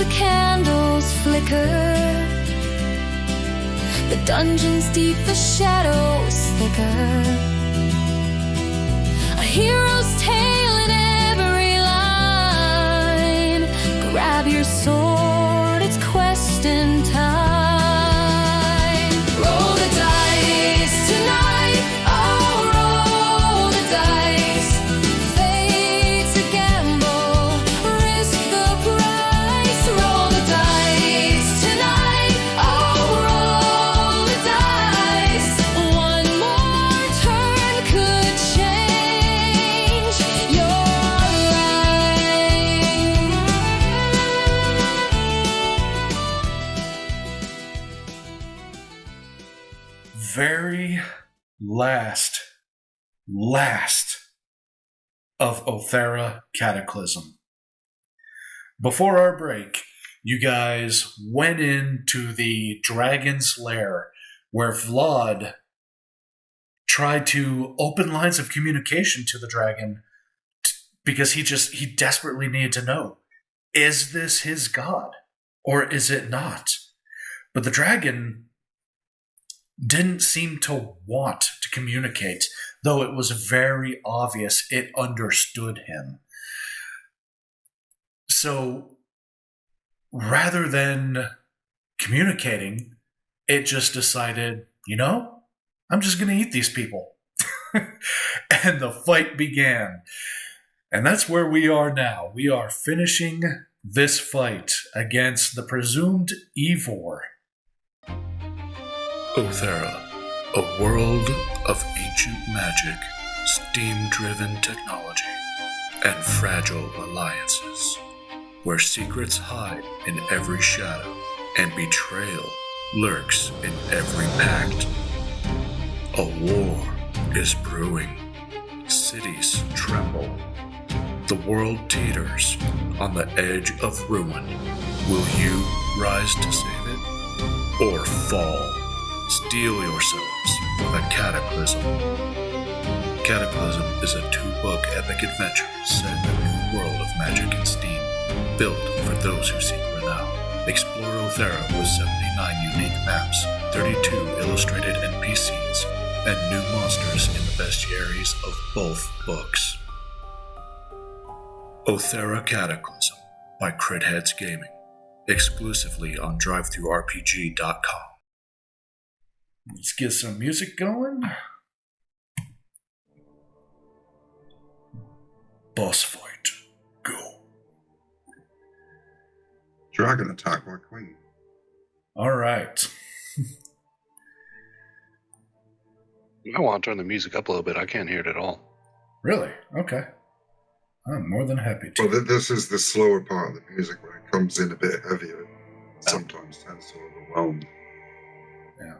the candles flicker. The dungeon's deep, the shadows thicker. A hero's tale in every line. Grab your sword, it's questing time. Roll the dice tonight, oh, roll the dice. Fate's a gamble, risk the price. Roll the dice tonight, oh, roll the dice. One more turn could change your life. Very last of Aoethera Cataclysm. Before our break, you guys went into the dragon's lair where Vlad tried to open lines of communication to the dragon because he desperately needed to know, is this his god or is it not? But the dragon didn't seem to want to communicate, though it was very obvious it understood him. So rather than communicating, it just decided, I'm just going to eat these people. And the fight began. And that's where we are now. We are finishing this fight against the presumed Ivor. Aoethera, a world of ancient magic, steam-driven technology, and fragile alliances, where secrets hide in every shadow and betrayal lurks in every pact. A war is brewing. Cities tremble. The world teeters on the edge of ruin. Will you rise to save it, or fall? Steel yourselves for the Cataclysm. Cataclysm is a 2-book epic adventure set in the new world of magic and steam, built for those who seek renown. Explore Aoethera with 79 unique maps, 32 illustrated NPCs, and new monsters in the bestiaries of both books. Aoethera Cataclysm by CritHeads Gaming, exclusively on DriveThruRPG.com. Let's get some music going. Boss fight. Go. Dragon attack my queen. Alright. I want to turn the music up a little bit. I can't hear it at all. Really? Okay. I'm more than happy to. Well, this is the slower part of the music where it comes in a bit heavier. Sometimes tends to overwhelm. Yeah.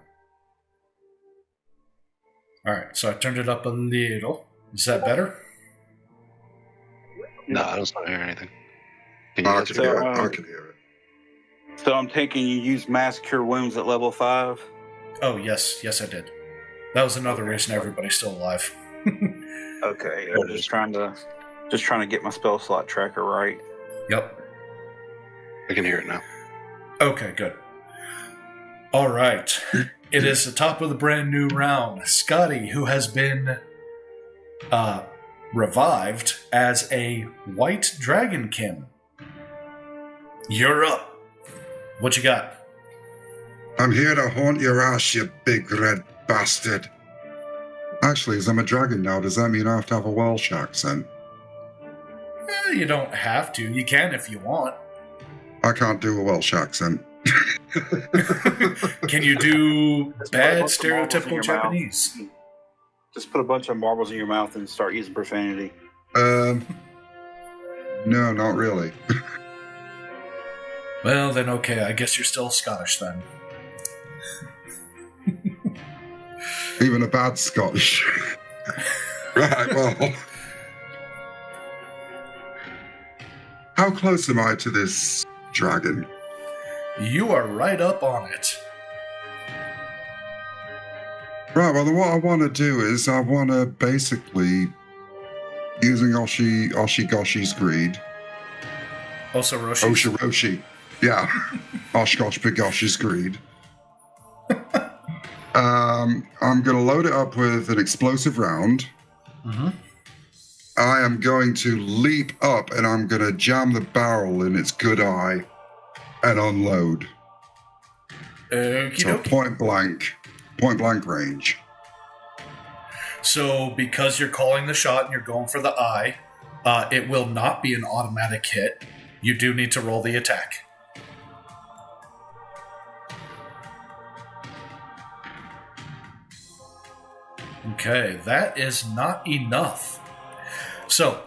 Alright, so I turned it up a little. Is that better? No, I don't hear anything. Can I you can guys hear hear it. I can hear it. So I'm taking you use Mass Cure Wounds at level 5? Oh, yes I did. That was another reason everybody's still alive. Okay, I'm just trying to get my spell slot tracker right. Yep. I can hear it now. Okay, good. All right. It is the top of the brand new round. Scotty, who has been revived as a white dragonkin. You're up. What you got? I'm here to haunt your ass, you big red bastard. Actually, as I'm a dragon now, does that mean I have to have a Welsh accent? You don't have to. You can if you want. I can't do a Welsh accent. Can you do bad bunch of marbles in stereotypical your Japanese? Just put a bunch of marbles in your mouth and start using profanity. No, not really. Well, then okay. I guess you're still Scottish then. Even a bad Scottish. Right, well. How close am I to this dragon? You are right up on it. Right, well, what I want to do is I want to basically, using Oshigoshi's greed. Osoroshi. Oshiroshi. Yeah. Oshkosh Pigosh is greed. I'm going to load it up with an explosive round. Mm-hmm. I am going to leap up and I'm going to jam the barrel in its good eye and unload. So point blank range. So because you're calling the shot and you're going for the eye, it will not be an automatic hit. You do need to roll the attack. Okay, that is not enough. So,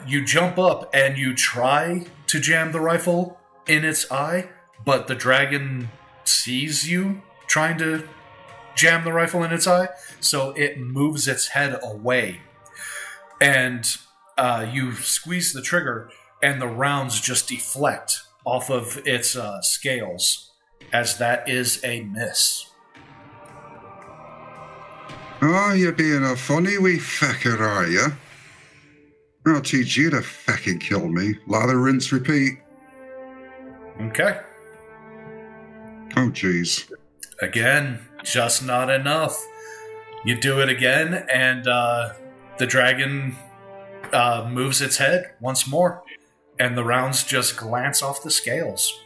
you jump up and you try to jam the rifle in its eye, but the dragon sees you trying to jam the rifle in its eye, so it moves its head away. And you squeeze the trigger, and the rounds just deflect off of its scales, as that is a miss. Oh, you're being a funny wee fecker, are you? I'll teach you to fucking kill me. Lather, rinse, repeat. Okay. Oh, jeez. Again, just not enough. You do it again, and the dragon moves its head once more, and the rounds just glance off the scales.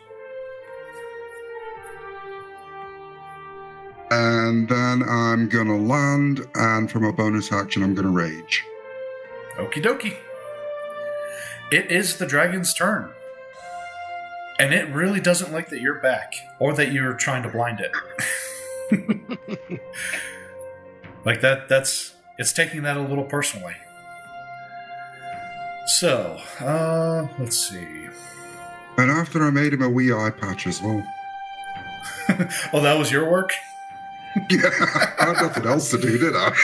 And then I'm going to land, and from a bonus action, I'm going to rage. Okie dokie. It is the dragon's turn. And it really doesn't like that you're back, or that you're trying to blind it. Like it's taking that a little personally. So, let's see. And after I made him a wee eye patch as well. Oh, that was your work? Yeah, I had nothing else to do, did I?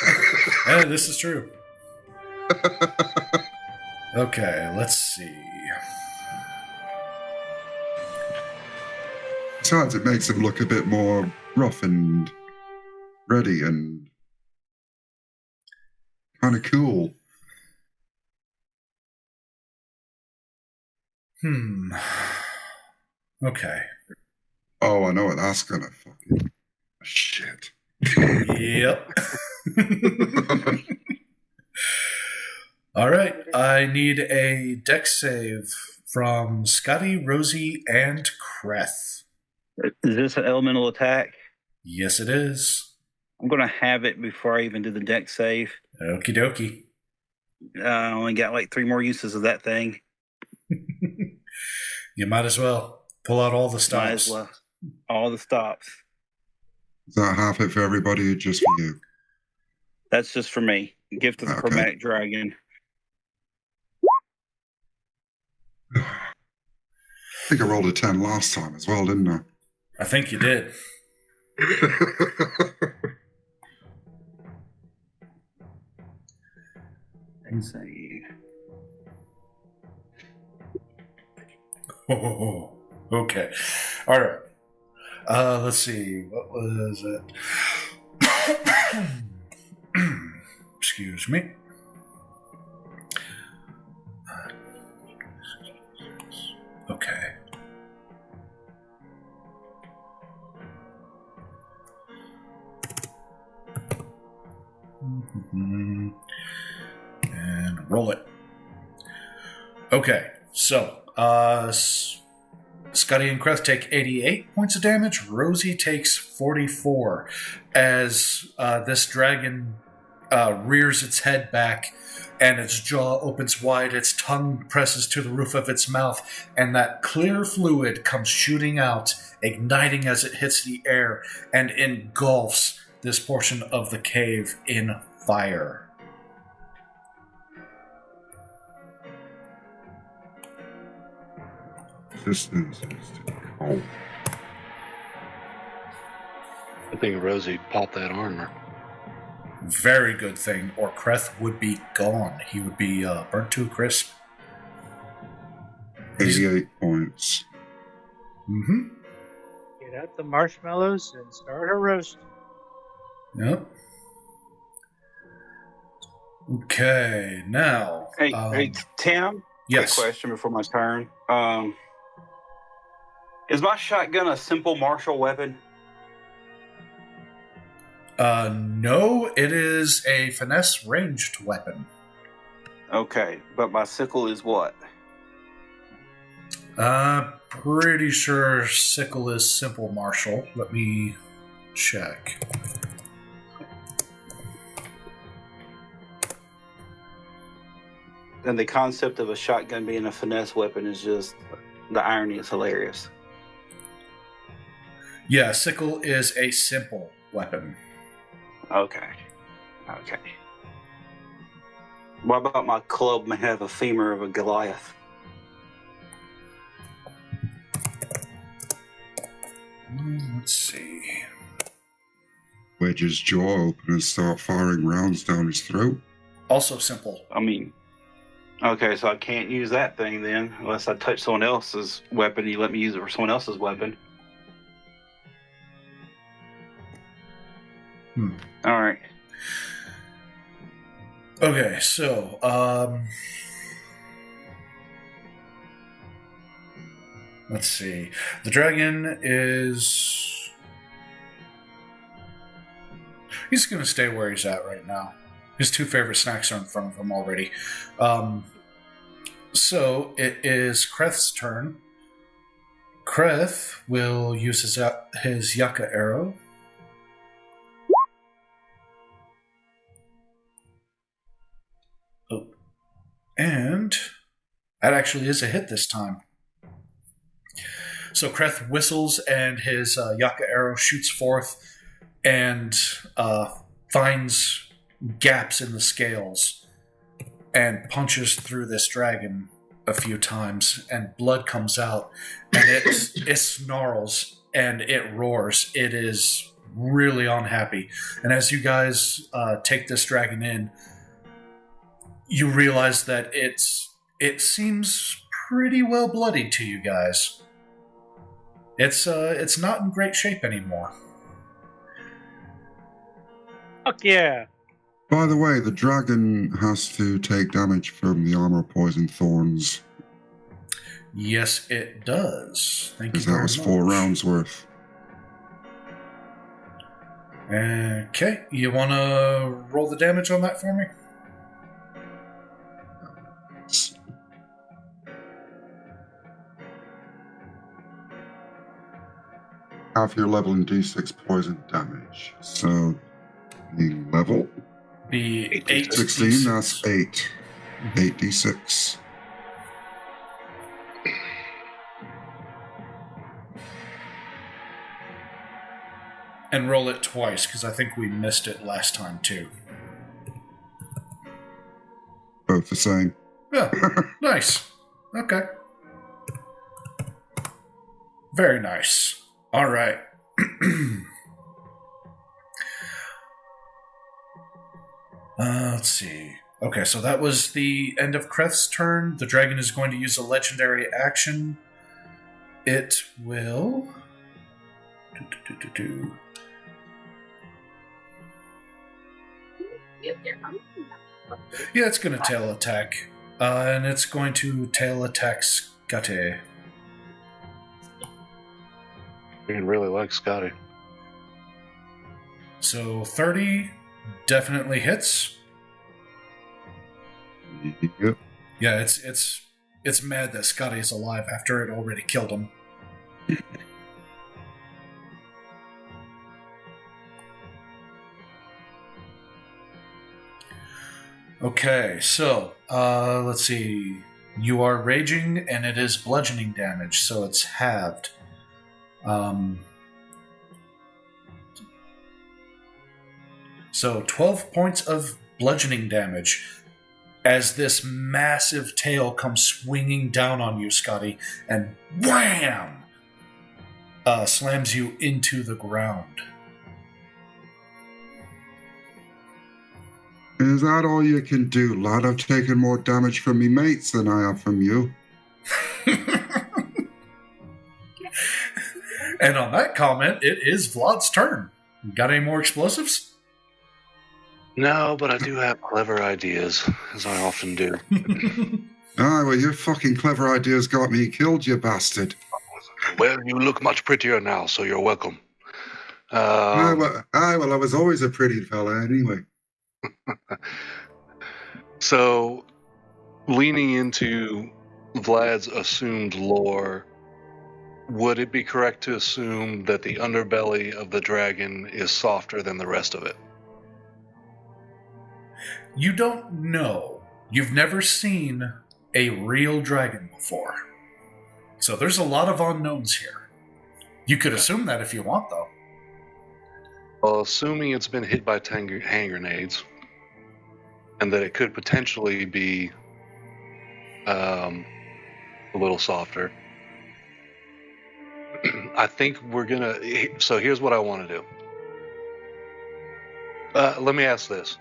Yeah, this is true. Okay, let's see. Besides, it makes him look a bit more rough and ready and kind of cool. Okay. Oh, I know what that's gonna fucking... Shit. Yep. All right. I need a dex save from Scotty, Rosie, and Creth. Is this an elemental attack? Yes, it is. I'm going to have it before I even do the deck save. Okie dokie. I only got like 3 more uses of that thing. You might as well pull out all the stops. Might as well. All the stops. Is that half it for everybody or just for you? That's just for me. Gift of the Chromatic Dragon. I think I rolled a 10 last time as well, didn't I? I think you did. Let's see. Oh, okay. All right. Let's see. What was it? Excuse me. Okay. And roll it. Okay, so Scotty and Creth take 88 points of damage. Rosie takes 44 as this dragon rears its head back and its jaw opens wide, its tongue presses to the roof of its mouth, and that clear fluid comes shooting out, igniting as it hits the air and engulfs this portion of the cave in fire. Systems. Oh. I think Rosie popped that armor. Very good thing, or Creth would be gone. He would be burnt to a crisp. 88 points. Mm-hmm. Get out the marshmallows and start a roast. Yep. Okay, now. Hey, Tim. Yes. Quick question before my turn. Is my shotgun a simple martial weapon? No, it is a finesse ranged weapon. Okay, but my sickle is what? Pretty sure sickle is simple martial. Let me check. And the concept of a shotgun being a finesse weapon is just, the irony is hilarious. Yeah, sickle is a simple weapon. Okay. Okay. What about my club may have a femur of a Goliath? Let's see. Wedge his jaw open and start firing rounds down his throat. Also simple. I mean, okay, so I can't use that thing then, unless I touch someone else's weapon. You let me use it for someone else's weapon. All right. Okay, so, let's see. The dragon is... He's going to stay where he's at right now. His two favorite snacks are in front of him already. So, it is Kreth's turn. Kreth will use his Yucca arrow. Oh. And that actually is a hit this time. So Kreth whistles and his Yucca arrow shoots forth and finds gaps in the scales and punches through this dragon a few times, and blood comes out, and it snarls and it roars. It is really unhappy. And as you guys take this dragon in, you realize that it seems pretty well bloodied to you guys. It's not in great shape anymore. Fuck yeah. By the way, the dragon has to take damage from the armor poison thorns. Yes, it does. Thank you Because very that was much. 4 rounds worth. Okay, you want to roll the damage on that for me? Half your level in d6 poison damage. So, being level Be 8d6. 16, that's 8. 8d6. And roll it twice, because I think we missed it last time too. Both the same. Yeah, nice. Okay. Very nice. All right. Let's see. Okay, so that was the end of Kreth's turn. The dragon is going to use a legendary action. It will... Yeah, it's going to tail attack. And it's going to tail attack Scotty. You really like Scotty. So 30 definitely hits. Yep. Yeah, it's mad that Scotty is alive after it already killed him. Okay, so let's see. You are raging, and it is bludgeoning damage, so it's halved. So 12 points of bludgeoning damage as this massive tail comes swinging down on you, Scotty, and wham! Slams you into the ground. Is that all you can do, lad? I've taken more damage from me mates than I have from you. And on that comment, it is Vlad's turn. Got any more explosives? No, but I do have clever ideas, as I often do. Ah, well, your fucking clever ideas got me killed, you bastard. Well, you look much prettier now, so you're welcome. Well, I was always a pretty fella anyway. So, leaning into Vlad's assumed lore, would it be correct to assume that the underbelly of the dragon is softer than the rest of it? You don't know. You've never seen a real dragon before. So there's a lot of unknowns here. You could assume that if you want, though. Well, assuming it's been hit by hand grenades, and that it could potentially be a little softer, I think we're gonna. So here's what I want to do. Let me ask this,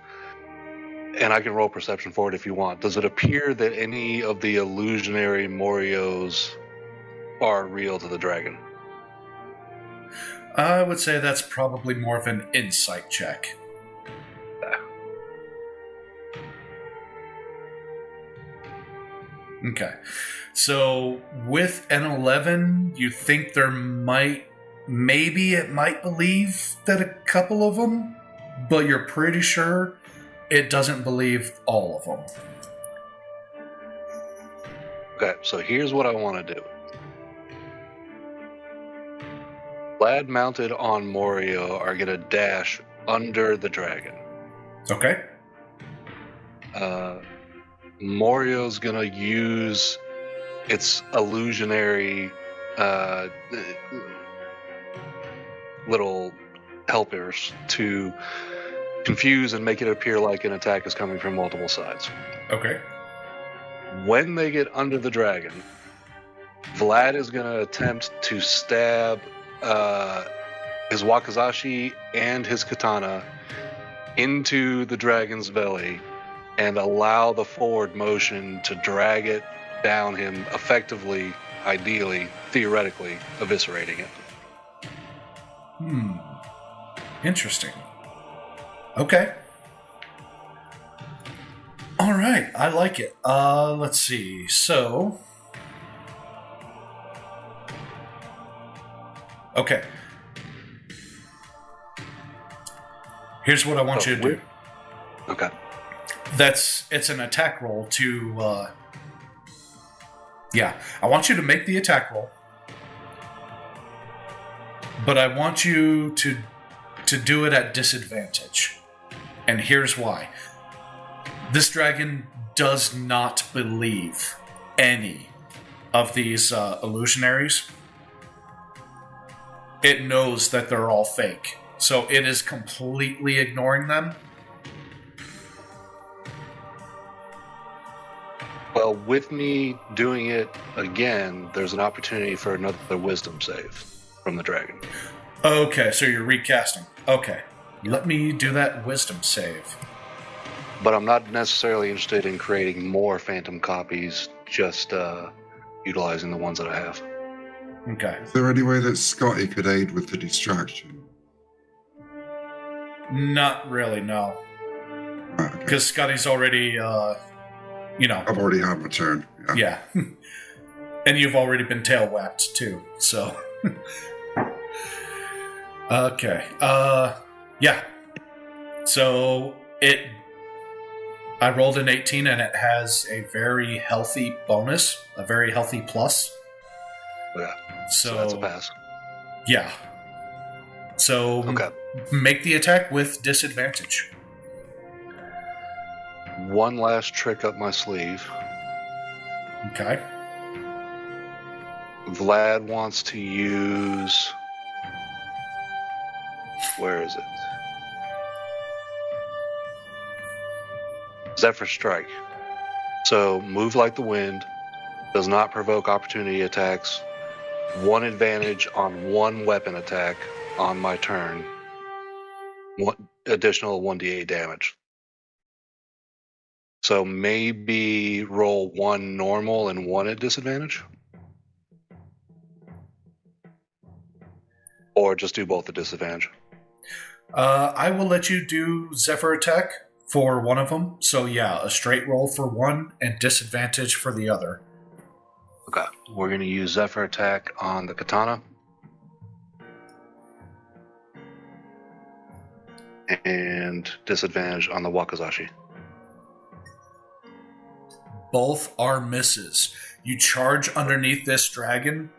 and I can roll perception for it if you want. Does it appear that any of the illusionary Morios are real to the dragon? I would say that's probably more of an insight check. Okay. So with an 11, you think there maybe it might believe that a couple of them, but you're pretty sure it doesn't believe all of them. Okay, so here's what I want to do. Lad mounted on Morio are going to dash under the dragon. Okay. Morio's going to use its illusionary little helpers to confuse and make it appear like an attack is coming from multiple sides. Okay. When they get under the dragon, Vlad is going to attempt to stab his wakizashi and his katana into the dragon's belly and allow the forward motion to drag it down him, effectively, ideally, theoretically, eviscerating it. Interesting. Okay. All right, I like it. Let's see. So, okay. Here's what I want you to do. Okay. It's an attack roll to, I want you to make the attack roll. But I want you to do it at disadvantage. And here's why. This dragon does not believe any of these illusionaries. It knows that they're all fake. So it is completely ignoring them. Well, with me doing it again, there's an opportunity for another wisdom save from the dragon. Okay, so you're recasting. Okay. Let me do that wisdom save. But I'm not necessarily interested in creating more phantom copies, just utilizing the ones that I have. Okay. Is there any way that Scotty could aid with the distraction? Not really, no. Okay. Because Scotty's already, I've already had my turn. Yeah. And you've already been tail whacked, too, so. Okay. Yeah. So, I rolled an 18 and it has a very healthy bonus, a very healthy plus. Yeah. So that's a pass. Yeah. So, Okay. Make the attack with disadvantage. One last trick up my sleeve. Okay. Vlad wants to use... Where is it? Zephyr Strike. So, move like the wind, does not provoke opportunity attacks, one advantage on one weapon attack on my turn, one additional 1d8 damage. So maybe roll one normal and one at disadvantage? Or just do both at disadvantage? I will let you do Zephyr attack for one of them. So yeah, a straight roll for one and disadvantage for the other. Okay. We're going to use Zephyr attack on the katana. And disadvantage on the wakizashi. Both are misses. You charge underneath this dragon,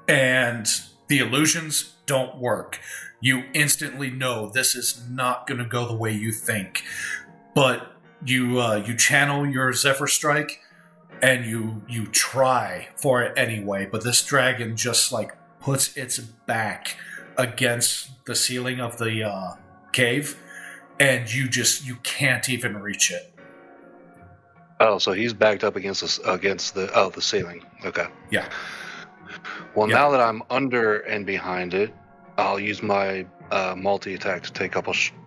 and the illusions don't work. You instantly know this is not going to go the way you think. But you channel your Zephyr Strike, and you try for it anyway. But this dragon just like puts its back against the ceiling of the cave, and you can't even reach it. Oh, so he's backed up against the ceiling. Okay. Yeah. Well, Yeah. now that I'm under and behind it, I'll use my multi-attack to take a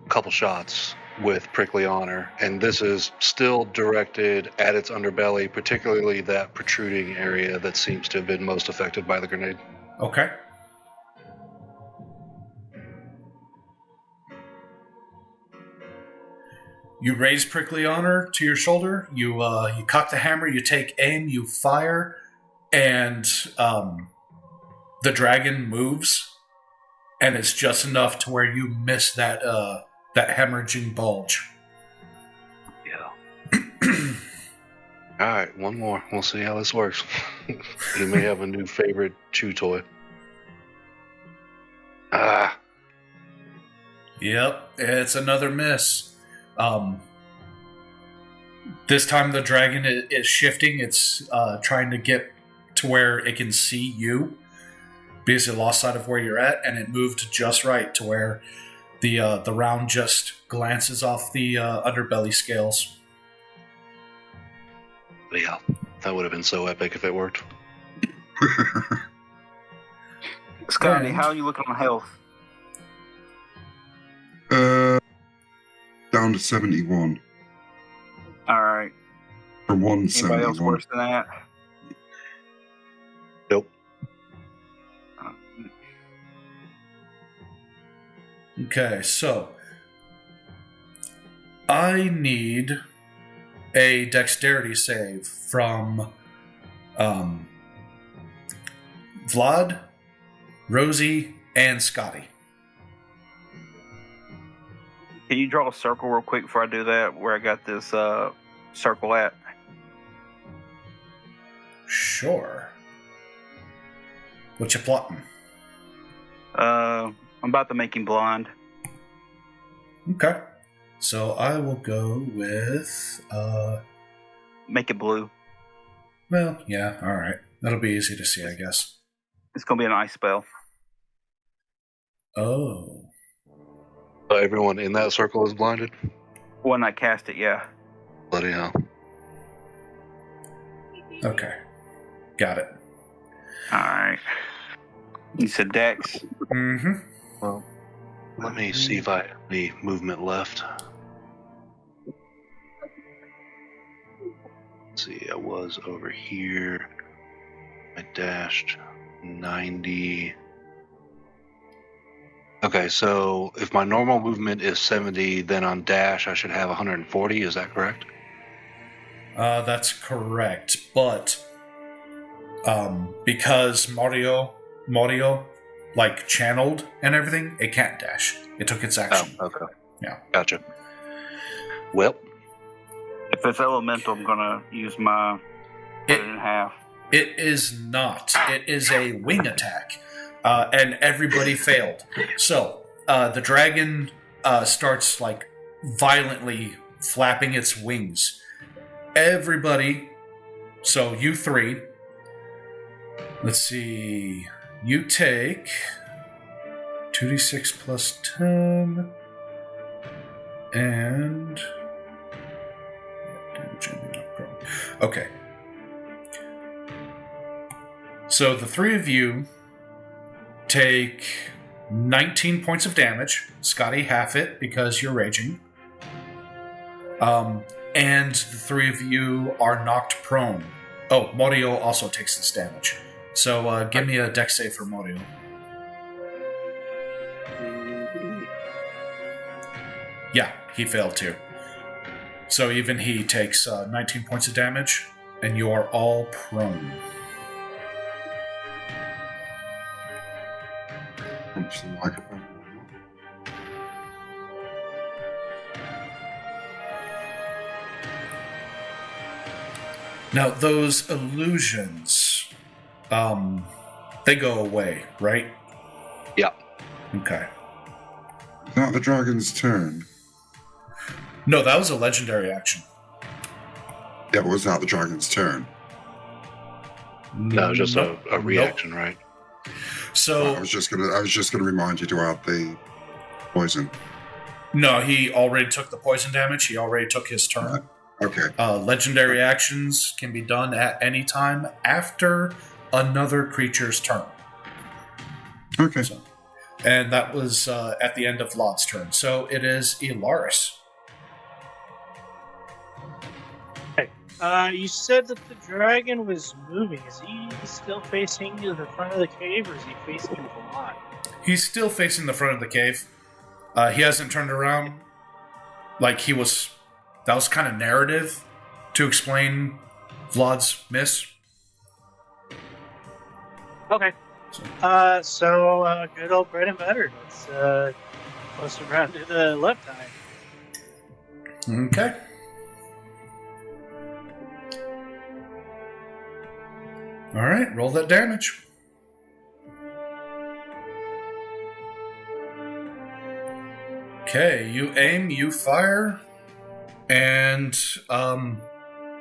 couple shots with Prickly Honor, and this is still directed at its underbelly, particularly that protruding area that seems to have been most affected by the grenade. Okay. You raise Prickly Honor to your shoulder. You cock the hammer. You take aim. You fire, and the dragon moves, and it's just enough to where you miss that hemorrhaging bulge. Yeah. All right, one more. We'll see how this works. You may have a new favorite chew toy. Yep, it's another miss. This time the dragon is shifting. It's trying to get to where it can see you, because it lost sight of where you're at, and it moved just right to where the round just glances off the underbelly scales. But yeah, that would have been so epic if it worked. Scotty, how are you looking on health? Down to 71 All right. from Anybody else 171. worse than that? Nope. Okay, so I need a dexterity save from Vlad, Rosie, and Scotty. Can you draw a circle real quick before I do that, where I got this circle at? Sure. What you plotting? I'm about to make him blind. Okay. So I will go with Make it blue. well, yeah, alright. That'll be easy to see, I guess. It's going to be an ice spell. Oh. So everyone in that circle is blinded? When I cast it, yeah. Bloody hell. Okay. Got it. All right. You said Dex. Mm-hmm. Well, let me see if I have any movement left. Let's see, I was over here. I dashed 90. Okay, so if my normal movement is 70, then on dash I should have 140. Is that correct? That's correct, but because Mario like channeled and everything, it can't dash. It took its action. Oh, okay. Yeah. Gotcha. Well, If it's elemental, I'm going to use my cut it in half. It is not. It is a wing attack, and everybody failed. So the dragon starts like violently flapping its wings. Everybody, so you three, let's see, you take 2d6 plus 10, and okay. So the three of you take 19 points of damage. Scotty, half it because you're raging. And the three of you are knocked prone. Oh, Morio also takes this damage. So give me a dex save for Morio. Yeah, he failed too. So even he takes 19 points of damage, and you are all prone. punch the microphone. Now, those illusions, they go away, right? Yeah. Okay. Is that the dragon's turn? No, that was a legendary action. Yeah, was that the dragon's turn? No, just Nope. a reaction, right? So I was just gonna remind you to add the poison. no, he already took the poison damage. He already took his turn. Okay. Legendary actions can be done at any time after another creature's turn. Okay. So, and that was at the end of Vlad's turn. So it is Ilaris. You said that the dragon was moving. Is he still facing the front of the cave, or is he facing the lot? He's still facing the front of the cave. He hasn't turned around. Like he was... That was kind of narrative to explain Vlad's miss. Okay. So good old bread and butter. Let's close around to the left eye. Okay. All right, roll that damage. Okay, you aim, you fire, and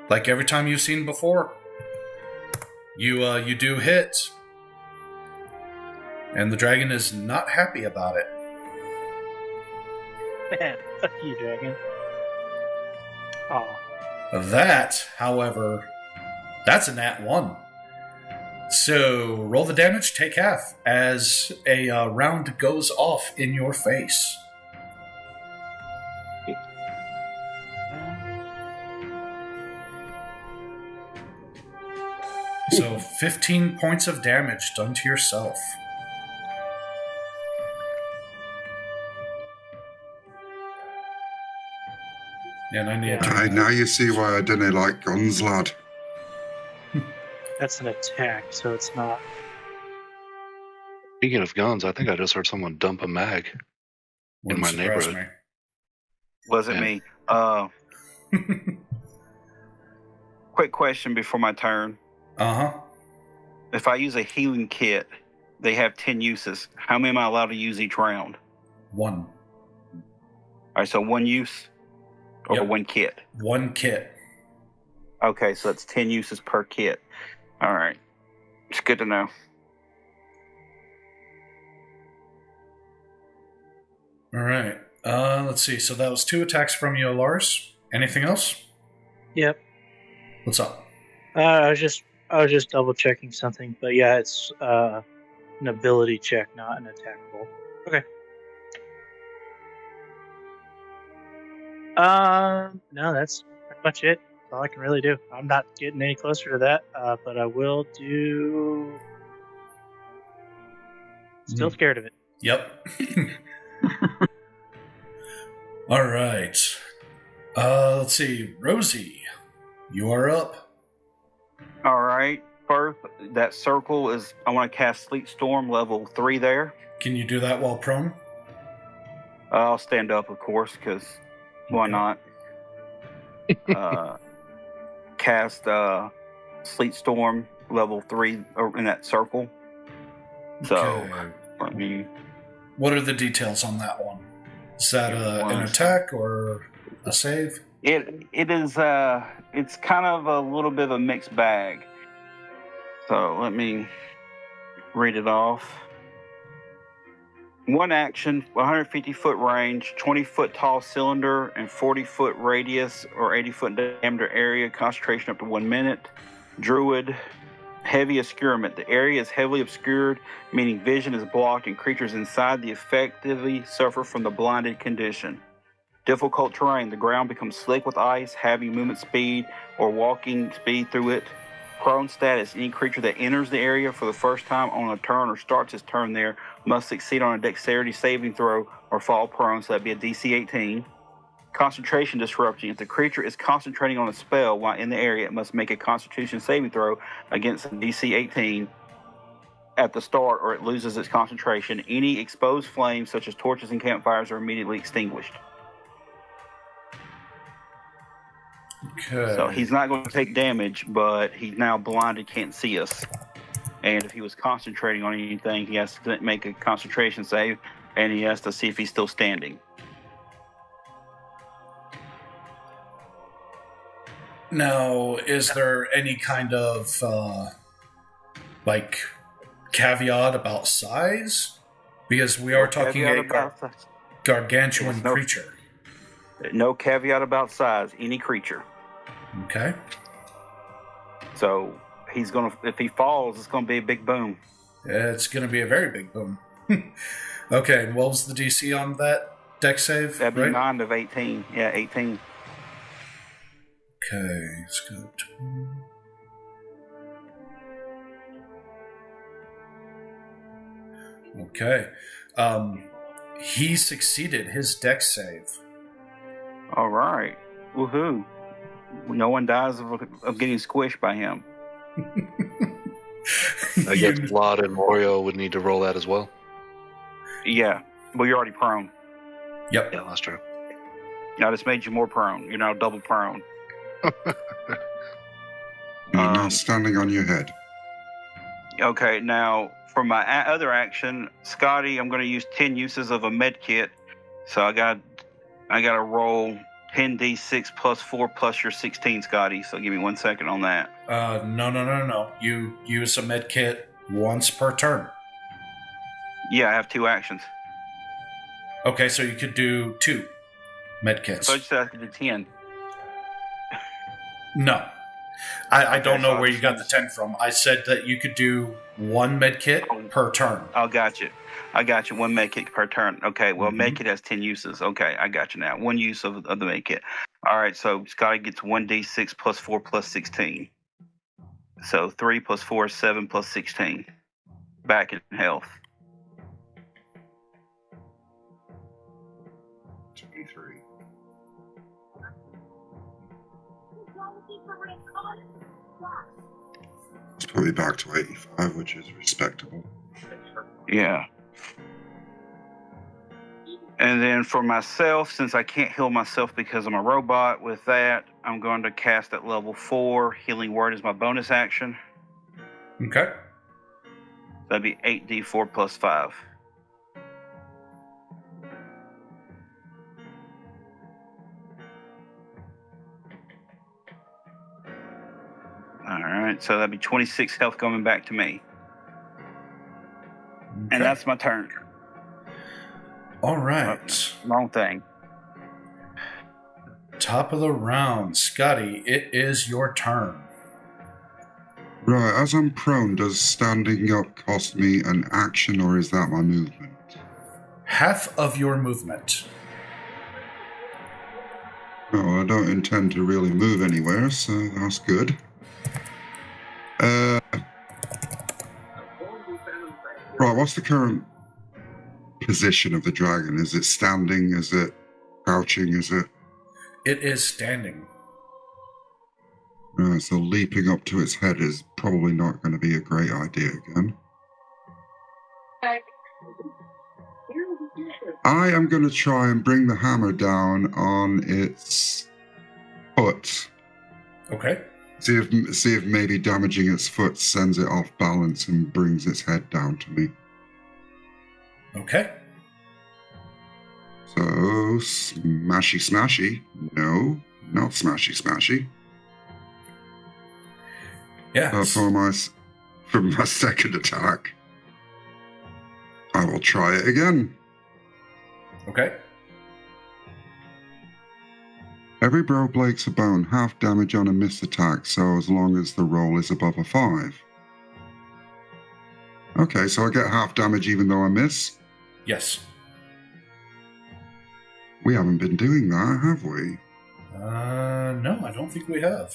like every time you've seen before, you do hit, and the dragon is not happy about it. Man, fuck you, dragon. Oh. That, however, that's a nat 1. So roll the damage, take half, as a round goes off in your face. So 15 points of damage done to yourself. And I need to... Now you see why I didn't like guns, lad. That's an attack, so it's not. Speaking of guns, I think I just heard someone dump a mag in my neighborhood. Wasn't me. Quick question before my turn. Uh-huh. If I use a healing kit, they have 10 uses. How many am I allowed to use each round? 1. All right, so 1 use? Or Yep. 1 kit? 1 kit. Okay, so that's 10 uses per kit. All right. It's good to know. All right. Let's see. So that was 2 attacks from you, Lars. Anything else? Yep. What's up? I was just double checking something, but yeah, it's an ability check, not an attack roll. Okay. No, that's pretty much it. That's all I can really do. I'm not getting any closer to that, but I will do. Still scared of it. Yep. All right. Let's see. Rosie, you are up. All right. First, that circle is, I want to cast Sleep Storm level 3 there. Can you do that while prone? I'll stand up, of course, because why not? Cast Sleep Storm level 3 in that circle. So, Okay. let me. What are the details on that one? Is that an attack or a save? It is it's kind of a little bit of a mixed bag. So let me read it off. 1 action, 150-foot range, 20-foot tall cylinder, and 40-foot radius or 80-foot diameter area. Concentration up to 1 minute. Druid, heavy obscurement. The area is heavily obscured, meaning vision is blocked, and creatures inside the effectively suffer from the blinded condition. Difficult terrain. The ground becomes slick with ice, having movement speed or walking speed through it. Prone status. Any creature that enters the area for the first time on a turn or starts its turn there must succeed on a dexterity saving throw or fall prone, so that'd be a DC 18. Concentration disruption. If the creature is concentrating on a spell while in the area, it must make a constitution saving throw against a DC 18. at the start or it loses its concentration. Any exposed flames, such as torches and campfires, are immediately extinguished. Okay. So he's not going to take damage, but he's now blinded, can't see us. And if he was concentrating on anything, he has to make a concentration save, and he has to see if he's still standing. Now, is there any kind of like caveat about size? Because we are talking a gargantuan creature. No caveat about size. Any creature. Okay. So he's gonna. If he falls, it's gonna be a big boom. It's going to be a very big boom. Okay, and what was the DC on that deck save? That'd be right? 9 of 18. Yeah, 18. Okay, let's go to... Okay. He succeeded his deck save. All right. Woohoo. No one dies of getting squished by him. I guess Vlad and Morio would need to roll that as well. Yeah. Well, you're already prone. Yep. Yeah, that's true. I just made you more prone. You're now double prone. You're now standing on your head. Okay, now for my other action, Scotty, I'm going to use 10 uses of a med kit. So I got to roll 10d6 plus 4 plus your 16, Scotty. So give me 1 second on that. No. You use a med kit once per turn. Yeah, I have 2 actions. Okay, so you could do 2 med kits. So I just said I could do 10. No. I don't know so where you got the 10 from. I said that you could do 1 med kit per turn. Oh, got you. I got you. 1 med kit per turn. Okay, well, med kit has 10 uses. Okay, I got you now. 1 use of the med kit. All right, so Scotty gets 1d6 plus 4 plus 16. So 3 plus 4 is 7 plus 16. Back in health. 23. It's probably back to 85, which is respectable. Yeah. And then for myself, since I can't heal myself because I'm a robot, with that, I'm going to cast at level 4. Healing Word is my bonus action. Okay. That'd be 8d4 plus 5. All right, so that'd be 26 health coming back to me. Okay. And that's my turn. All right. Wrong thing. Top of the round. Scotty, it is your turn. Right, as I'm prone, does standing up cost me an action, or is that my movement? Half of your movement. No, I don't intend to really move anywhere, so that's good. Right, what's the current position of the dragon? Is it standing? Is it crouching? Is it? It is standing. So leaping up to its head is probably not going to be a great idea again. I am going to try and bring the hammer down on its foot. Okay. See if maybe damaging its foot sends it off balance and brings its head down to me. Okay. So, smashy smashy. No, not smashy smashy. Yeah. For my second attack, I will try it again. Okay. Every blow breaks a bone, half damage on a missed attack, so as long as the roll is above a 5. Okay, so I get half damage even though I miss? Yes. We haven't been doing that, have we? No, I don't think we have.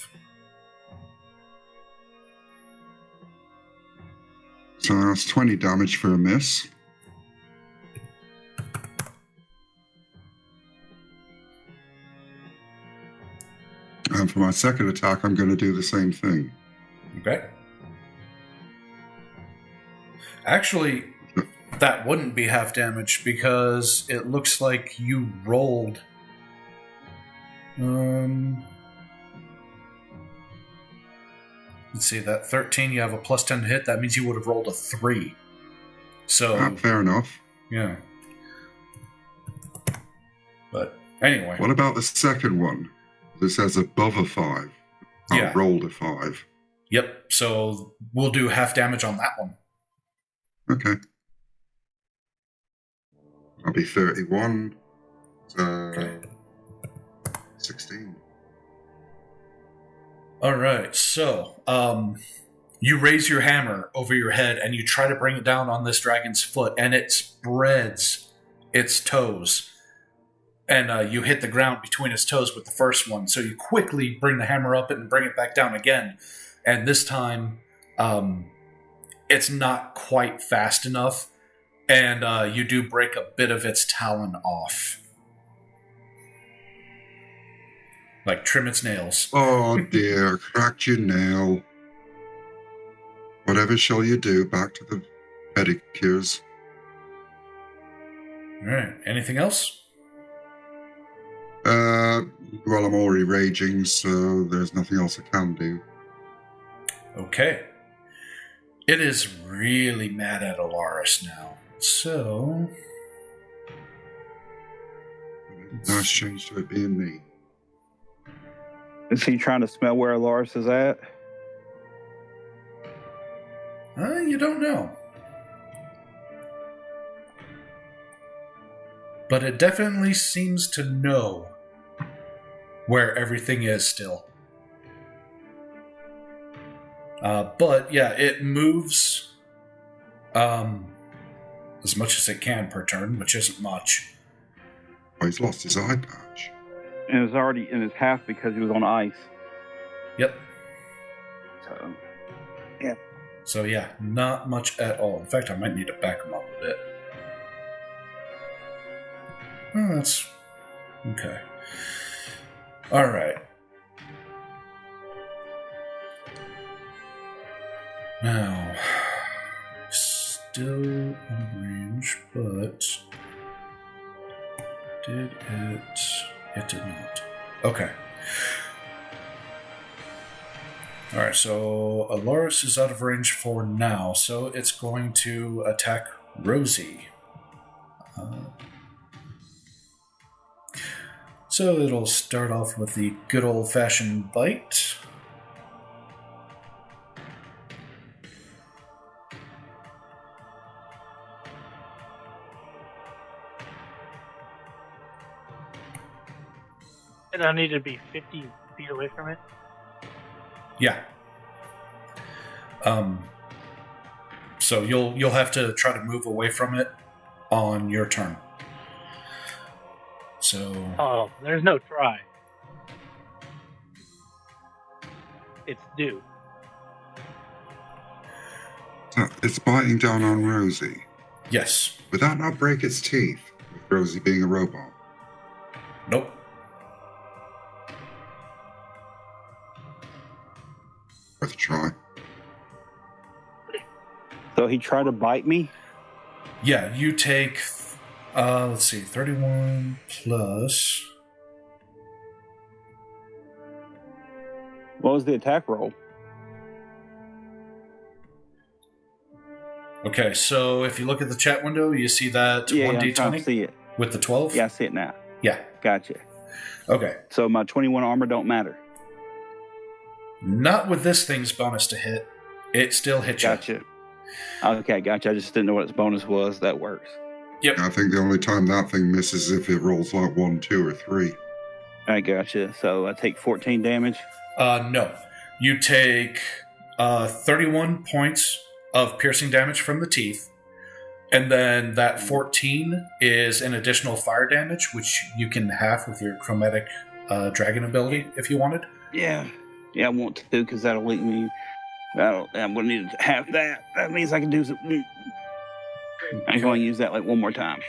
So that's 20 damage for a miss. And for my second attack, I'm going to do the same thing. Okay. Actually, that wouldn't be half damage because it looks like you rolled. Let's see, that 13, you have a plus 10 to hit. That means you would have rolled a 3. So, Fair enough. yeah. But anyway. What about the second one? This says above a 5. Yeah. I rolled a 5. Yep, so we'll do half damage on that one. Okay. I'll be 31. Okay. 16. Alright, so, you raise your hammer over your head and you try to bring it down on this dragon's foot, and it spreads its toes. And you hit the ground between its toes with the first one, so you quickly bring the hammer up and bring it back down again. And this time, it's not quite fast enough, and you do break a bit of its talon off. Like trim its nails. Oh dear, cracked your nail. Whatever shall you do? Back to the pedicures. Alright, anything else? Well, I'm already raging, so there's nothing else I can do. Okay. It is really mad at Alaris now. So... Nice change to it being me. Is he trying to smell where Alaris is at? You don't know. But it definitely seems to know where everything is still. But yeah, it moves as much as it can per turn, which isn't much. Oh, he's lost his eye patch. And it's already in his half because he was on ice. Yep. So, yeah. So yeah, not much at all. In fact, I might need to back him up a bit. Oh, that's... okay. Alright. Now... still on range, but... did it... it did not. Okay. Alright, so Alaris is out of range for now, so it's going to attack Rosie. So it'll start off with the good old-fashioned bite. And I need to be 50 feet away from it. Yeah. So you'll have to try to move away from it on your turn. So... oh, there's no try. It's due. So it's biting down on Rosie. yes. Would that not break its teeth, with Rosie being a robot? Nope. Worth a try. So he tried to bite me? Yeah, you take... let's see, 31 plus... What was the attack roll? Okay, so if you look at the chat window, you see that Yeah, I'm trying to 1d20 see it. with the 12? Yeah, I see it now. Yeah. Gotcha. Okay. So my 21 armor don't matter. Not with this thing's bonus to hit. It still hits you. Gotcha. Okay, gotcha. I just didn't know what its bonus was. That works. Yep. I think the only time that thing misses is if it rolls like 1, 2, or 3. I gotcha. So I take 14 damage. No. You take 31 points of piercing damage from the teeth, and then that 14 is an additional fire damage, which you can have with your chromatic dragon ability if you wanted. Yeah. Yeah, I want to, because that'll leave me. I'm going to need to have that. That means I can do some. I'm going to use that like one more time.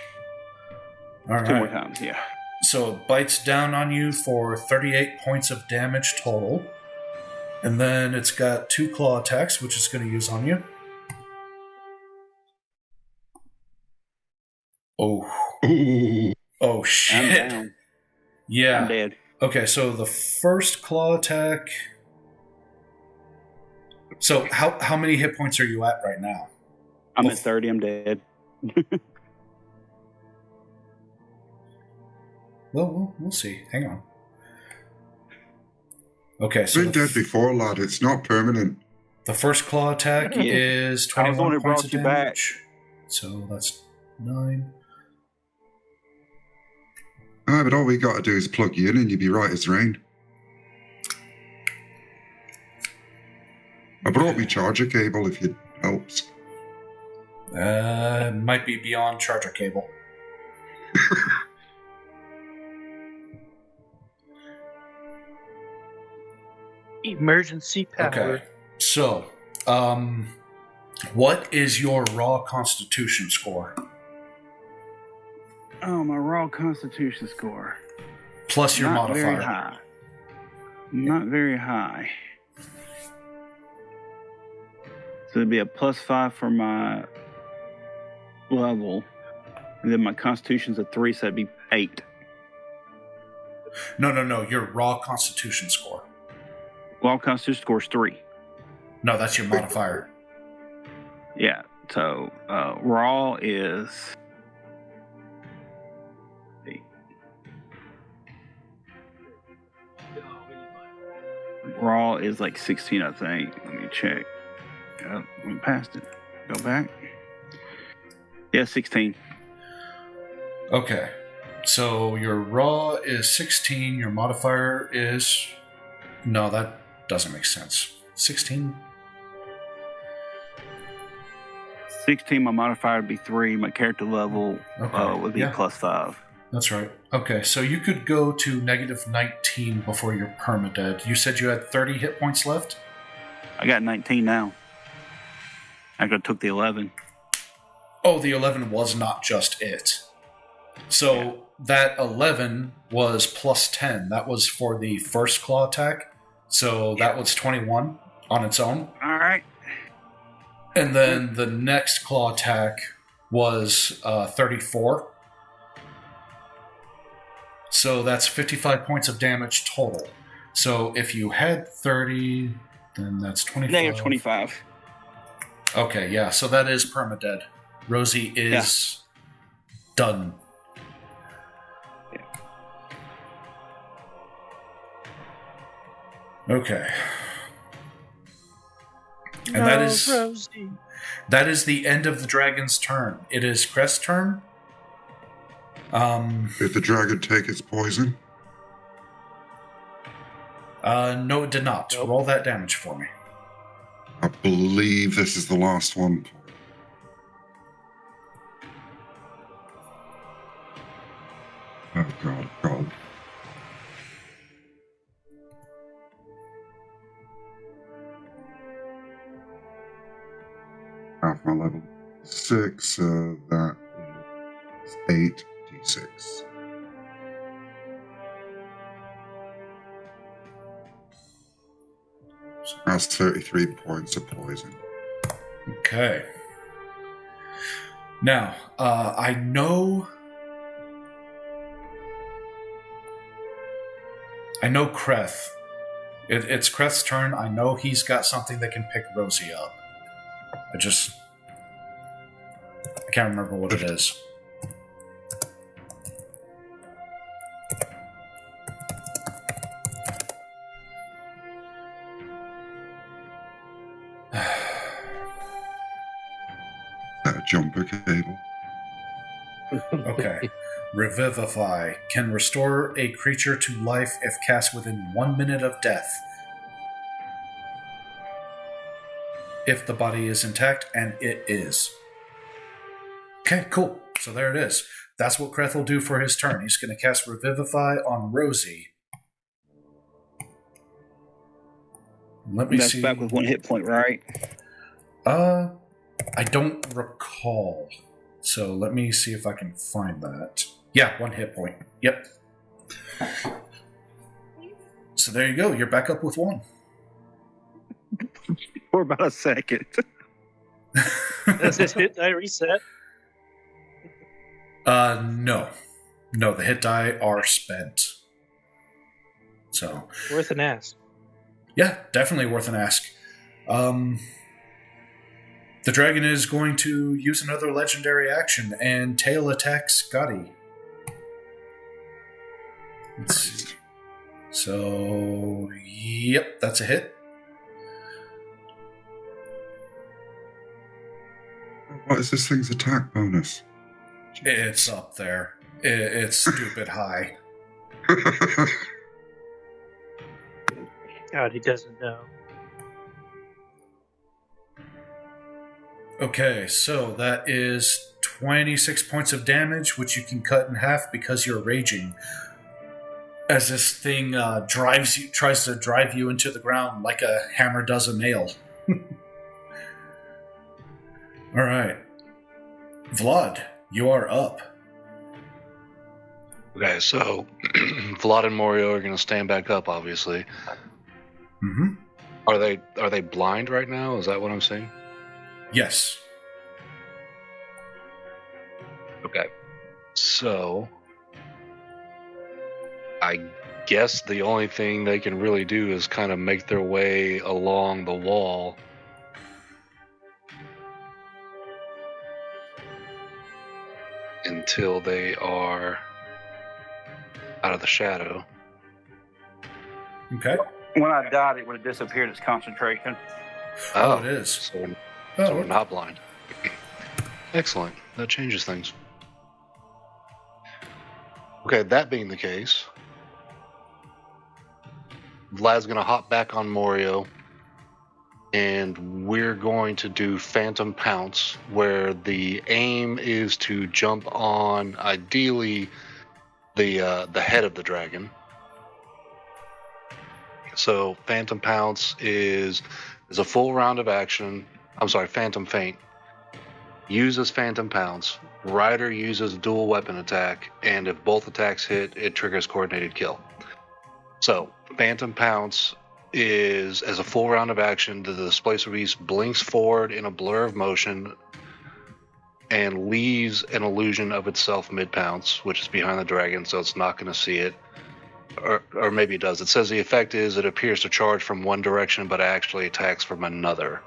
All right. 2 more times, yeah. So it bites down on you for 38 points of damage total. And then it's got 2 claw attacks, which it's going to use on you. Oh. Ooh. Oh, I'm shit. down. Yeah. I'm dead. Okay, so the first claw attack. So how many hit points are you at right now? I'm at 30. I'm dead. Well, we'll see. Hang on. Okay, so Been dead before, lad. It's not permanent. the first claw attack is I was the one 21 who points brought of you back. damage. So that's 9. But all we got to do is plug you in and you'll be right as rain. I brought me charger cable if it helps. Might be beyond charger cable. Emergency power. Okay, so what is your raw constitution score? Oh, my raw constitution score. Plus your Not modifier. very high. Not very high. So it'd be a +5 for my level. And then my constitution's a 3, so that'd be 8. No. Your raw constitution score. Raw constitution score's 3. No, that's your modifier. Yeah. So raw is. Raw is like 16, I think. Let me check. Yep, went past it. Go back. Yeah, 16. Okay. So your raw is 16, your modifier is... No, that doesn't make sense. 16? 16, my modifier would be 3. My character level would be Yeah. +5. That's right. Okay, so you could go to -19 before you're permadead. You said you had 30 hit points left? I got 19 now. I took the 11. Oh, the 11 was not just it. So that 11 was +10. That was for the first claw attack. So that was 21 on its own. All right. And then the next claw attack was 34. So that's 55 points of damage total. So if you had 30, then that's 25. -25. Okay, yeah, so that is permadead. Rosie is done. Yeah. Okay. And No, that is Rosie. that is the end of the dragon's turn. It is Crest's turn. Did the dragon take its poison? No, it did not. Nope. Roll that damage for me. I believe this is the last one. Oh, God. Half my level 6, that is 8d6. So that's 33 points of poison. Okay. Now, I know Kreth. It's Kreth's turn. I know he's got something that can pick Rosie up. I can't remember what it is. That jumper cable. Okay. Revivify. Can restore a creature to life if cast within 1 minute of death. If the body is intact, and it is. Okay, cool. So there it is. That's what Kreth will do for his turn. He's going to cast Revivify on Rosie. Let me That's see. back with 1 hit point, right? I don't recall. So let me see if I can find that. Yeah, 1 hit point. Yep. So there you go. You're back up with 1. For about a second. Does it hit? I reset. No. No, the hit die are spent. So, Worth an ask. yeah, definitely worth an ask. The dragon is going to use another legendary action and tail attack Scotty. Let's see. So, yep, that's a hit. What is this thing's attack bonus? It's up there. It's stupid high. God, he doesn't know. Okay, so that is 26 points of damage, which you can cut in half because you're raging. As this thing tries to drive you into the ground like a hammer does a nail. All right, Vlad, you are up. Okay, so Vlad and Morio are going to stand back up, obviously. Mm-hmm. Are they blind right now? Is that what I'm saying? Yes. Okay. So I guess the only thing they can really do is kind of make their way along the wall. Until they are out of the shadow. Okay. When I died, it would have disappeared its concentration. Oh, it is. So Oh, we're not blind. Excellent. That changes things. Okay, that being the case, Vlad's going to hop back on Morio, and we're going to do Phantom Pounce, where the aim is to jump on, ideally, the head of the dragon. So Phantom Pounce is a full round of action. I'm sorry, Phantom Feint. Uses Phantom Pounce. Rider uses dual weapon attack, and if both attacks hit, it triggers coordinated kill. So Phantom Pounce is, as a full round of action, the Displacer Beast blinks forward in a blur of motion and leaves an illusion of itself mid-pounce, which is behind the dragon, so it's not going to see it. Or maybe it does. It says the effect is it appears to charge from one direction, but actually attacks from another.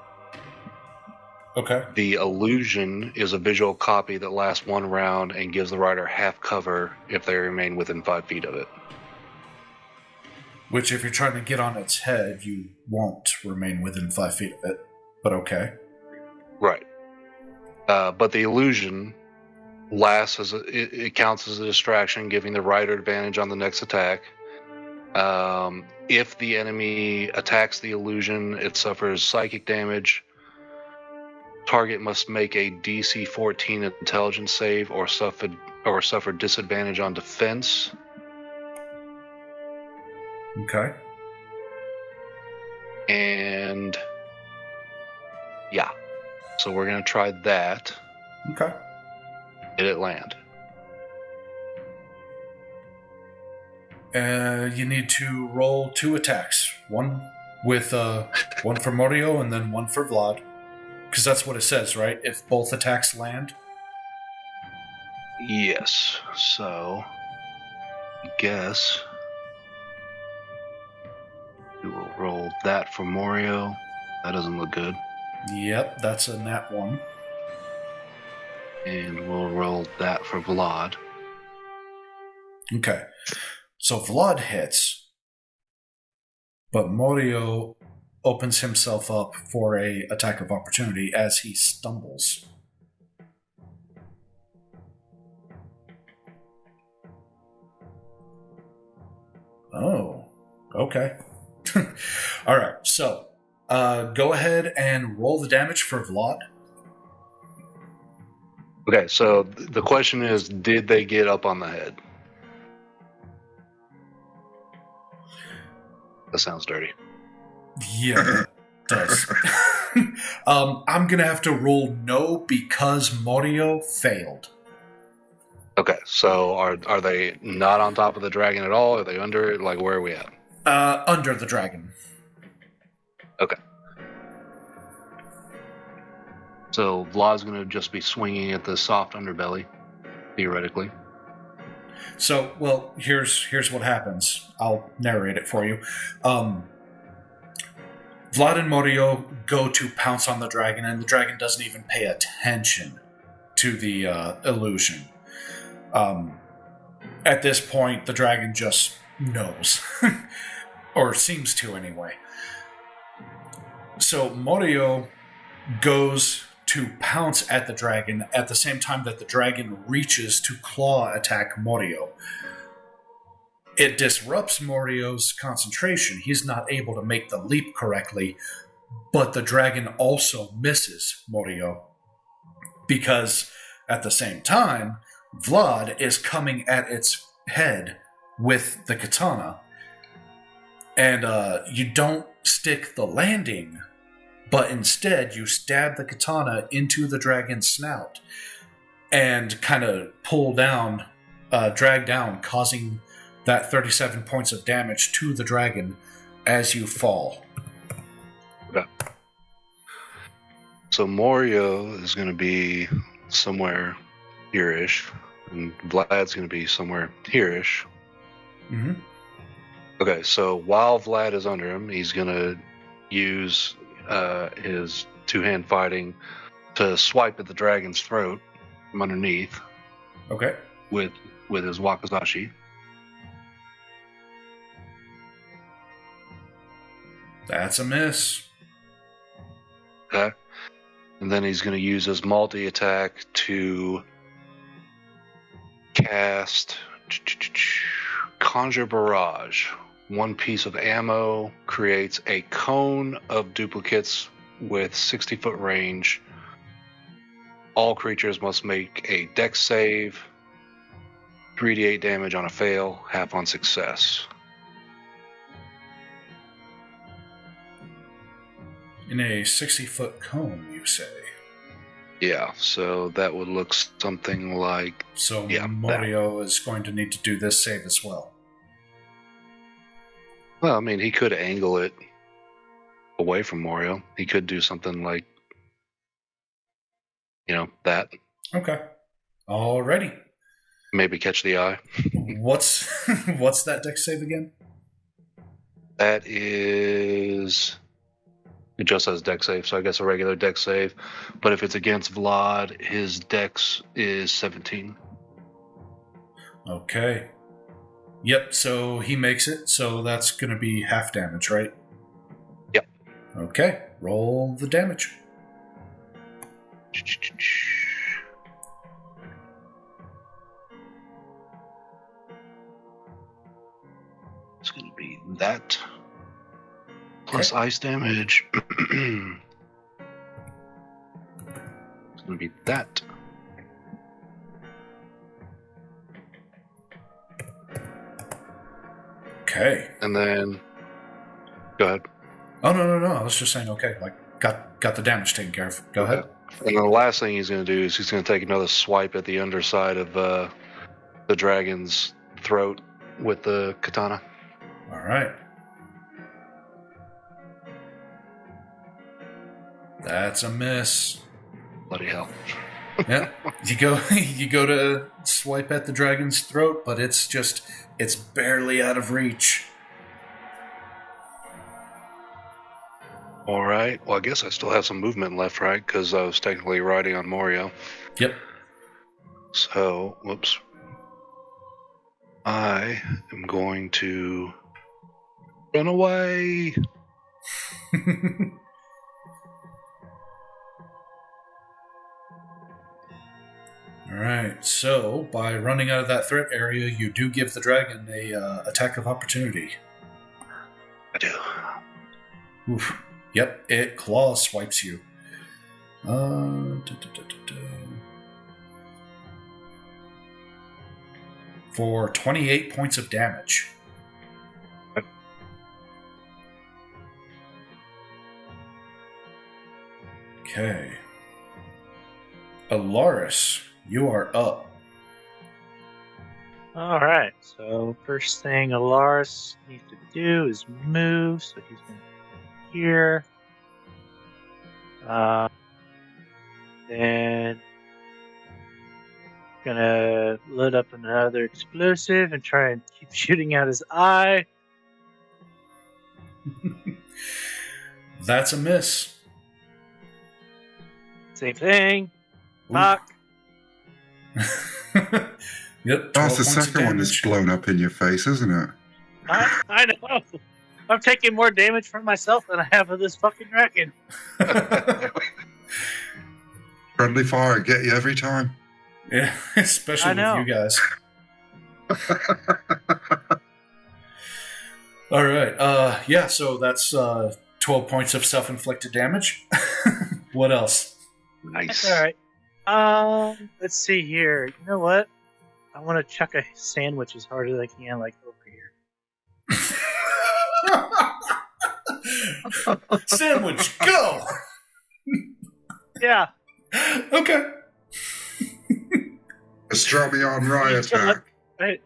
Okay. The illusion is a visual copy that lasts one round and gives the rider half cover if they remain within 5 feet of it. Which, if you're trying to get on its head, you won't remain within 5 feet of it. But okay. Right. But the illusion lasts as it counts as a distraction, giving the rider advantage on the next attack. If the enemy attacks the illusion, it suffers psychic damage. Target must make a DC 14 intelligence save or suffer disadvantage on defense. Okay. And yeah, so we're gonna try that. Okay. Did it land? You need to roll 2 attacks. One with one for Morio and then one for Vlad. Because that's what it says, right? If both attacks land. Yes. So I guess we will roll that for Morio. That doesn't look good. Yep, that's a nat 1. And we'll roll that for Vlad. Okay. So Vlad hits, but Morio opens himself up for a attack of opportunity as he stumbles. Oh, okay. All right, so go ahead and roll the damage for Vlad. Okay, so the question is, did they get up on the head? That sounds dirty. Yeah, it does. I'm going to have to roll no because Morio failed. Okay, so are they not on top of the dragon at all? Are they under it? Like, where are we at? Under the dragon. Okay. So Vlad's going to just be swinging at the soft underbelly. theoretically. So, well, here's what happens. I'll narrate it for you. Vlad and Morio go to pounce on the dragon, and the dragon doesn't even pay attention to the illusion. At this point, the dragon just knows, or seems to anyway. So Morio goes to pounce at the dragon at the same time that the dragon reaches to claw attack Morio. It disrupts Morio's concentration. He's not able to make the leap correctly, but the dragon also misses Morio because at the same time, Vlad is coming at its head with the katana. And you don't stick the landing, but instead you stab the katana into the dragon's snout and kind of pull down, drag down, causing that 37 points of damage to the dragon as you fall. Okay. So Morio is going to be somewhere here-ish, and Vlad's going to be somewhere here-ish. Mm-hmm. Okay, so while Vlad is under him, he's going to use his two-hand fighting to swipe at the dragon's throat from underneath. Okay. With his wakizashi. That's a miss. Okay. And then he's going to use his multi-attack to cast Conjure Barrage. One piece of ammo creates a cone of duplicates with 60-foot range. All creatures must make a dex save. 3d8 damage on a fail, half on success. In a 60-foot cone, you say? Yeah, so that would look something like... So Morio is going to need to do this save as well. Well, I mean, he could angle it away from Morio. He could do something like, that. Okay. Alrighty. Maybe catch the eye. What's that dex save again? That is... It just says dex save, so I guess a regular dex save. But if it's against Vlad, his dex is 17. Okay. Yep, so he makes it, so that's going to be half damage, right? Yep. Okay, roll the damage. It's going to be that. Plus ice damage. It's going to be that. Okay. And then... Go ahead. Oh, no. I was just saying, okay, got the damage taken care of. Go ahead. And then the last thing he's going to do is he's going to take another swipe at the underside of the dragon's throat with the katana. All right. That's a miss. Bloody hell. Yeah. You go to swipe at the dragon's throat, but it's barely out of reach. All right. Well, I guess I still have some movement left, right? Because I was technically riding on Morio. Yep. So, whoops. I am going to run away. Alright, so by running out of that threat area, you do give the dragon a attack of opportunity. I do. Oof. Yep, it claw swipes you. For 28 points of damage. Okay. Alaris, you are up. Alright, so first thing Alaris needs to do is move, so he's going to be here. Then gonna to load up another explosive and try and keep shooting out his eye. That's a miss. Same thing. Ooh. Fuck. Yep. 12 That's the points of second one that's damage. blown up in your face, isn't it? I know. I'm taking more damage from myself than I have of this fucking dragon. Friendly fire get you every time. Yeah, especially I know. with you guys. All right. Yeah, so that's 12 points of self-inflicted damage. What else? Nice. That's all right. Let's see here. You know what? I want to chuck a sandwich as hard as I can, like over here. Sandwich, go! Yeah. Okay. Pastrami on riot attack. Are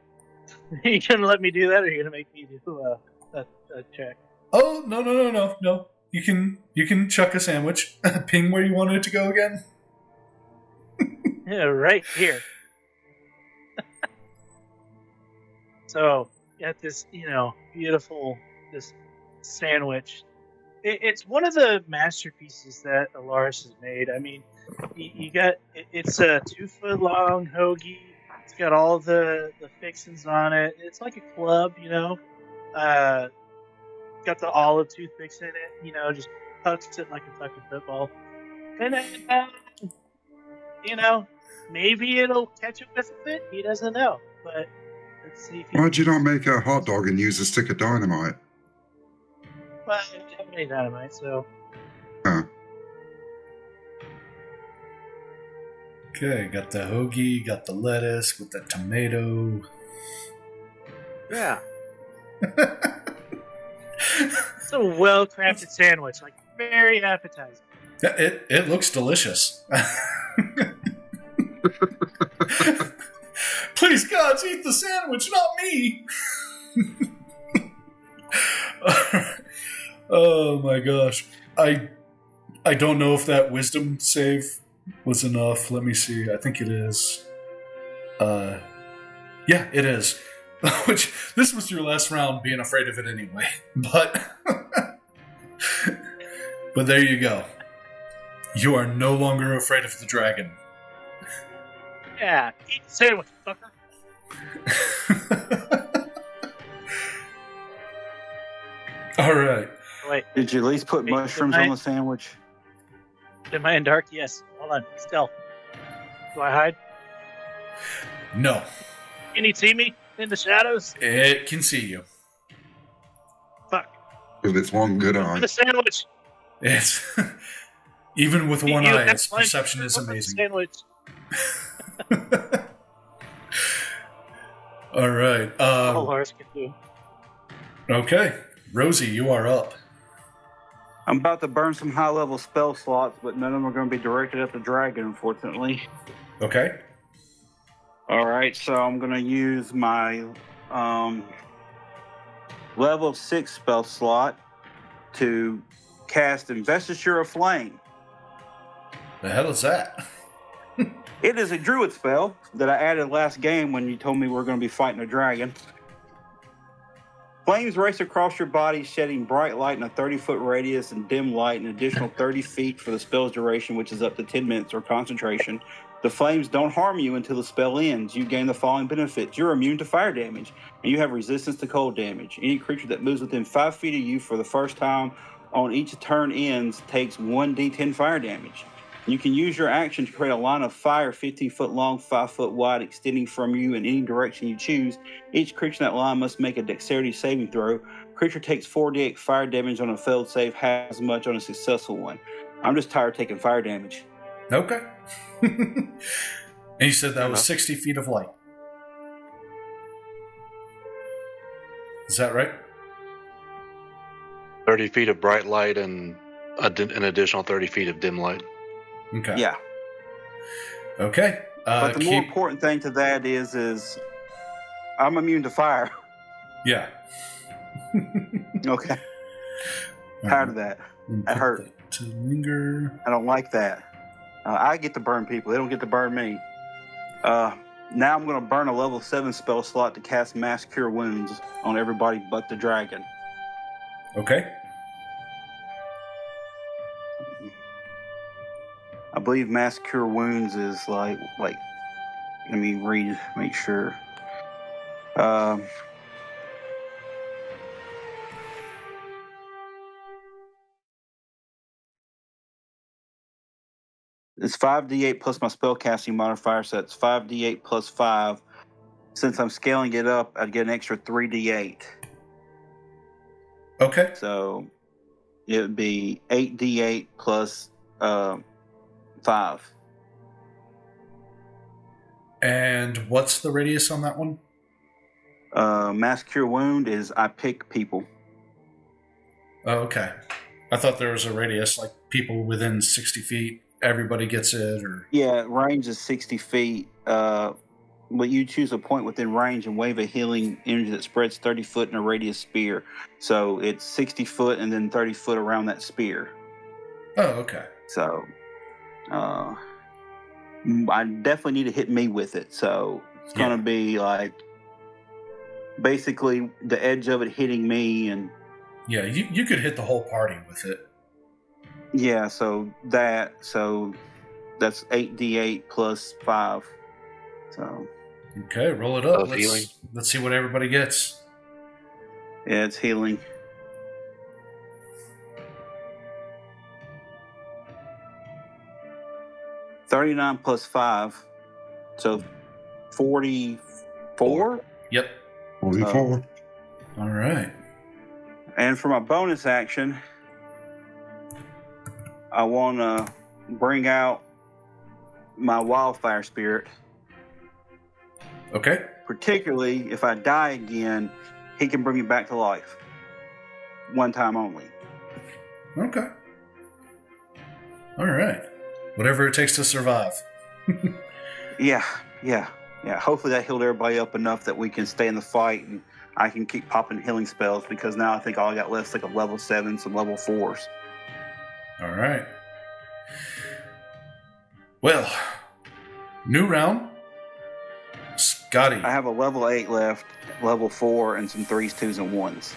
you gonna let me do that, or are you gonna make me do a check? Oh, no. You can chuck a sandwich. Ping where you want it to go again. Yeah, right here. So, got this, beautiful this sandwich. It's one of the masterpieces that Alaris has made. I mean, you got it's a 2-foot long hoagie. It's got all the fixings on it. It's like a club, got the olive toothpicks in it. Just tucks it like a fucking football. And then, maybe it'll catch up with it. He doesn't know, but let's see. If Why'd you not make a hot dog and use a stick of dynamite? Well, I don't have any dynamite, so. Huh. Okay, got the hoagie, got the lettuce, with the tomato. Yeah. It's a well-crafted sandwich, like very appetizing. It looks delicious. Please, gods, eat the sandwich, not me. Oh my gosh. I don't know if that wisdom save was enough. Let me see. I think it is. Yeah, it is. Which, this was your last round being afraid of it anyway. But there you go. You are no longer afraid of the dragon. Yeah, eat the sandwich, fucker. All right. Wait, Did you at least put Hey, mushrooms am I- on the sandwich? am I in dark? Yes. Hold on. Stealth. Do I hide? No. Can he see me in the shadows? It can see you. Fuck. With its one good For eye. the sandwich. It's even with one You eye, have its one perception is for the amazing. Sandwich. All right. All Lars can do. Okay, Rosie, you are up. I'm about to burn some high-level spell slots, but none of them are going to be directed at the dragon, unfortunately. Okay. All right, so I'm going to use my level 6 spell slot to cast Investiture of Flame. The hell is that? It is a druid spell that I added last game when you told me we were going to be fighting a dragon. Flames race across your body, shedding bright light in a 30-foot radius and dim light an additional 30 feet for the spell's duration, which is up to 10 minutes or concentration. The flames don't harm you until the spell ends. You gain the following benefits. You're immune to fire damage, and you have resistance to cold damage. Any creature that moves within 5 feet of you for the first time on each turn ends takes 1d10 fire damage. You can use your action to create a line of fire 15 foot long, 5 foot wide, extending from you in any direction you choose. Each creature in that line must make a dexterity saving throw. Creature takes 4d8 fire damage on a failed save, half as much on a successful one. I'm just tired of taking fire damage. Okay. And you said that was 60 feet of light. Is that right? 30 feet of bright light and an additional 30 feet of dim light. Okay. Yeah. Okay. But the more important thing to that is I'm immune to fire. Yeah. Okay. Tired of that. That hurt. That to linger. I don't like that. I get to burn people. They don't get to burn me. Now I'm going to burn a level 7 spell slot to cast Mass Cure Wounds on everybody but the dragon. Okay. I believe Mass Cure Wounds is like let me read, make sure. It's 5d8 plus my spellcasting modifier, so it's 5d8 plus 5. Since I'm scaling it up, I'd get an extra 3d8. Okay. So it would be 8d8 plus 5. And what's the radius on that one? Mass Cure Wound is I pick people. Oh, okay. I thought there was a radius, like people within 60 feet, everybody gets it, or... Yeah, range is 60 feet. But you choose a point within range and wave a healing energy that spreads 30 foot in a radius spear. So it's 60 foot and then 30 foot around that spear. Oh, okay. So I definitely need to hit me with it. So it's going to be like basically the edge of it hitting me. And yeah, you could hit the whole party with it. Yeah, so that's 8d8 plus 5. So okay, roll it up. Healing. Let's see what everybody gets. Yeah, it's healing. $39 plus 5, so 44. Yep. 44. All right. And for my bonus action, I want to bring out my wildfire spirit. Okay. Particularly if I die again, he can bring me back to life. One time only. Okay. All right. Whatever it takes to survive. Yeah. Hopefully that healed everybody up enough that we can stay in the fight and I can keep popping healing spells, because now I think all I got left is like a level 7, some level 4s. All right. Well, new round. Scotty. I have a level 8 left, level 4, and some 3s, 2s, and 1s.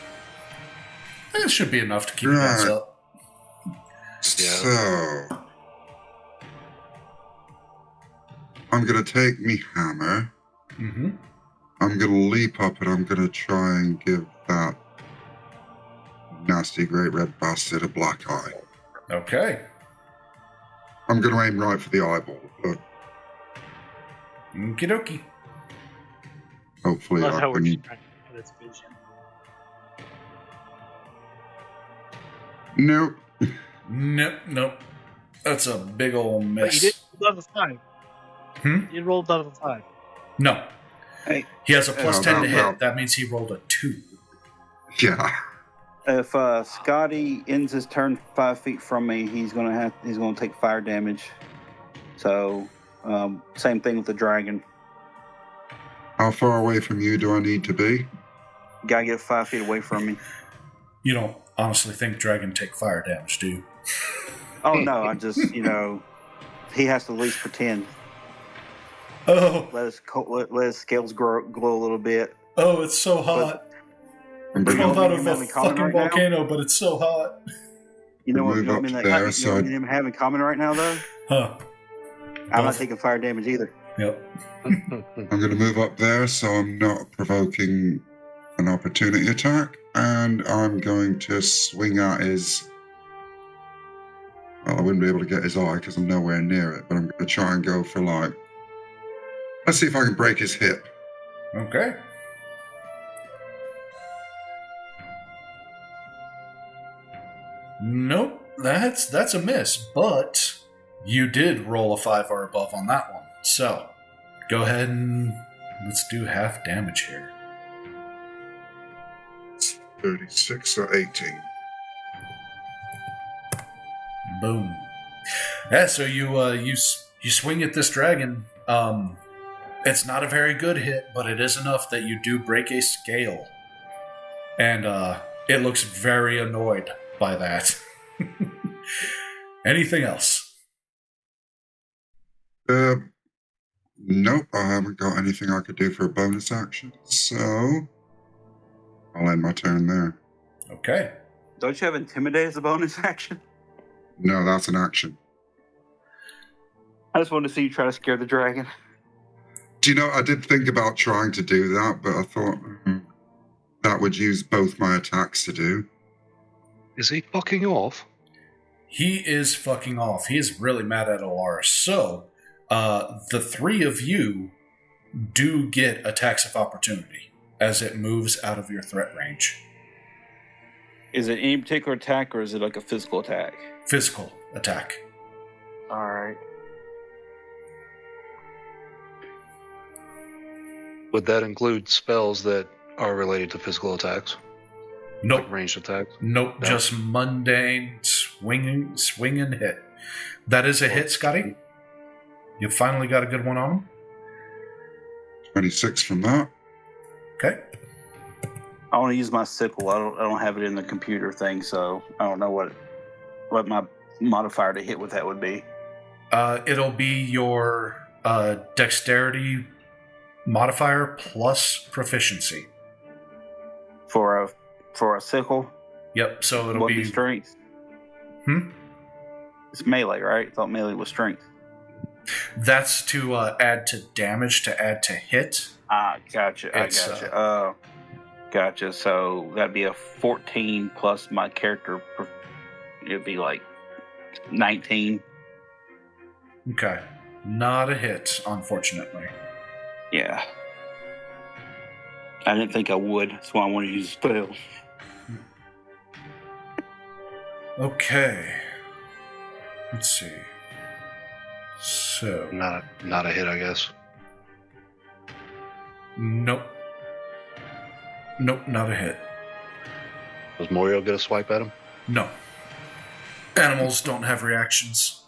That should be enough to keep you guys up. So, I'm going to take me hammer. Mm-hmm. I'm going to leap up and I'm going to try and give that nasty great red bastard a black eye. Okay. I'm going to aim right for the eyeball, but Okie dokie. hopefully Love I how we're can... just trying to get its vision. Nope. Nope. That's a big old But you miss. did level 5. Hmm? You rolled level 5. No. Hey, He has a plus 10 to no. hit. That means he rolled a 2. Yeah. if Scotty ends his turn 5 feet from me, he's gonna take fire damage. So same thing with the dragon. How far away from you do I need to be? Gotta get 5 feet away from me. You don't honestly think dragon take fire damage, do you? Oh no, I just he has to at least pretend. Oh, Let his scales glow a little bit. oh, it's so hot. I'm Crawled going out you of know a what we call it fucking right now? volcano, but it's so hot. You know what? Move You know up what I mean? there, You so know what we have in common right now, though. Huh. I'm not taking fire damage either. Yep. I'm going to move up there so I'm not provoking an opportunity attack, and I'm going to swing at his... Well, I wouldn't be able to get his eye because I'm nowhere near it, but I'm going to try and go for like... Let's see if I can break his hip. Okay. Nope. That's a miss, but you did roll a 5 or above on that one. So, go ahead and let's do half damage here. 36 or 18. Boom. Yeah, so you swing at this dragon. It's not a very good hit, but it is enough that you do break a scale. And it looks very annoyed by that. Anything else? Nope, I haven't got anything I could do for a bonus action, so I'll end my turn there. Okay. Don't you have Intimidate as a bonus action? No, that's an action. I just wanted to see you try to scare the dragon. Do you know, I did think about trying to do that, but I thought that would use both my attacks to do. Is he fucking off? He is fucking off. He is really mad at Alaris. So, the three of you do get attacks of opportunity as it moves out of your threat range. Is it any particular attack or is it like a physical attack? Physical attack. Alright. Would that include spells that are related to physical attacks? Nope. Like ranged attacks? Nope, No. just mundane swing and hit. That is a hit, Scotty. You finally got a good one on him. 26 from that. Okay. I want to use my sickle. I don't have it in the computer thing, so I don't know what my modifier to hit with that would be. It'll be your dexterity modifier plus proficiency. For a sickle. Yep, so it'll What be... strength? It's melee, right? I thought melee was strength. That's to add to damage, to add to hit. Gotcha. Gotcha. So that'd be a 14 plus my character. It'd be like 19. Okay. Not a hit, unfortunately. Yeah. I didn't think I would. That's why I wanted to use a spell. Okay. Let's see. So... Not a hit, I guess. Nope. Nope, not a hit. Does Morio get a swipe at him? No. Animals don't have reactions.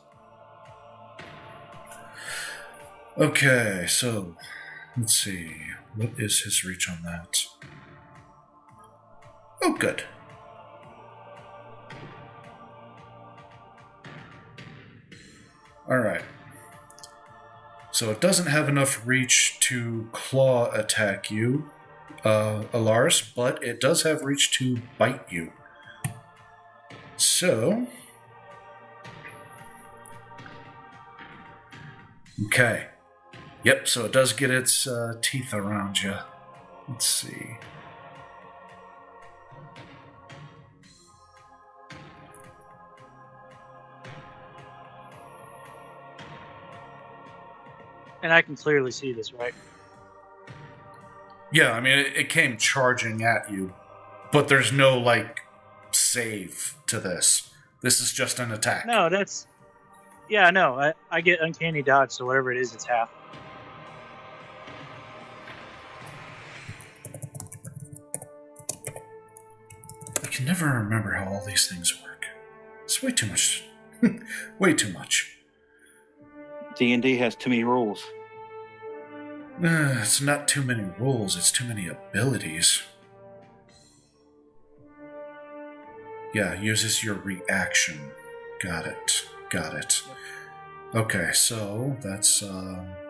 Okay, so... Let's see. What is his reach on that? Oh, good. Alright. So it doesn't have enough reach to claw attack you, Alaris, but it does have reach to bite you. So... Okay. Yep, so it does get its teeth around you. Let's see. And I can clearly see this, right? Yeah, I mean, it came charging at you, but there's no, like, save to this. This is just an attack. No, that's... Yeah, no, I get uncanny dodge, so whatever it is, it's half. I can never remember how all these things work. It's way too much. Way too much. D&D has too many rules. It's not too many rules, it's too many abilities. Yeah, uses your reaction. Got it. Okay, so that's 30.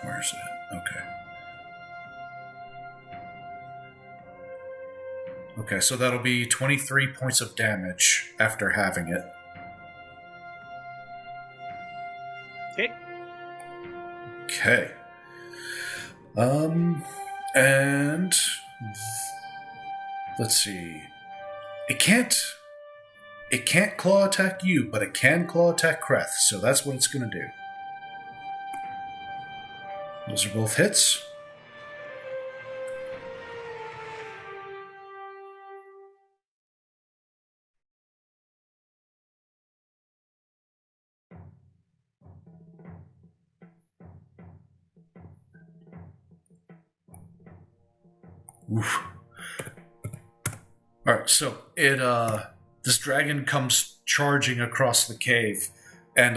Where is it? Okay. Okay, so that'll be 23 points of damage after having it. Okay. Okay. And let's see. It can't claw attack you, but it can claw attack Kreth, so that's what it's gonna do. Those are both hits. Oof. Alright, so this dragon comes charging across the cave and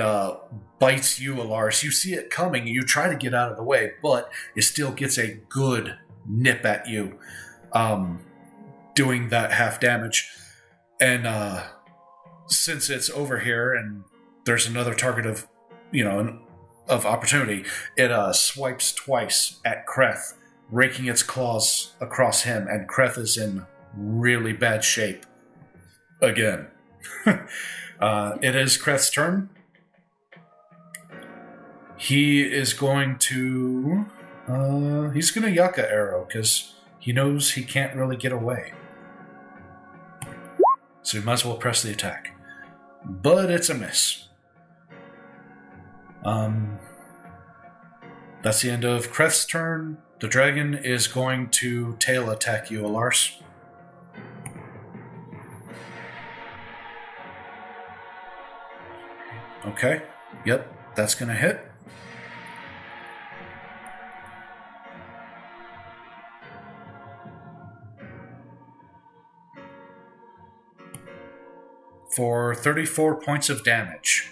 bites you, Alaris. You see it coming, you try to get out of the way, but it still gets a good nip at you, doing that half damage. And since it's over here and there's another target of, of opportunity, it swipes twice at Kreth, raking its claws across him, and Kreth is in really bad shape. Again. It is Kreth's turn. He is going to... he's going to Yucca Arrow, because he knows he can't really get away. So he might as well press the attack. But it's a miss. That's the end of Kreth's turn. The dragon is going to tail attack you, Alars. Okay. Yep, that's going to hit. For 34 points of damage.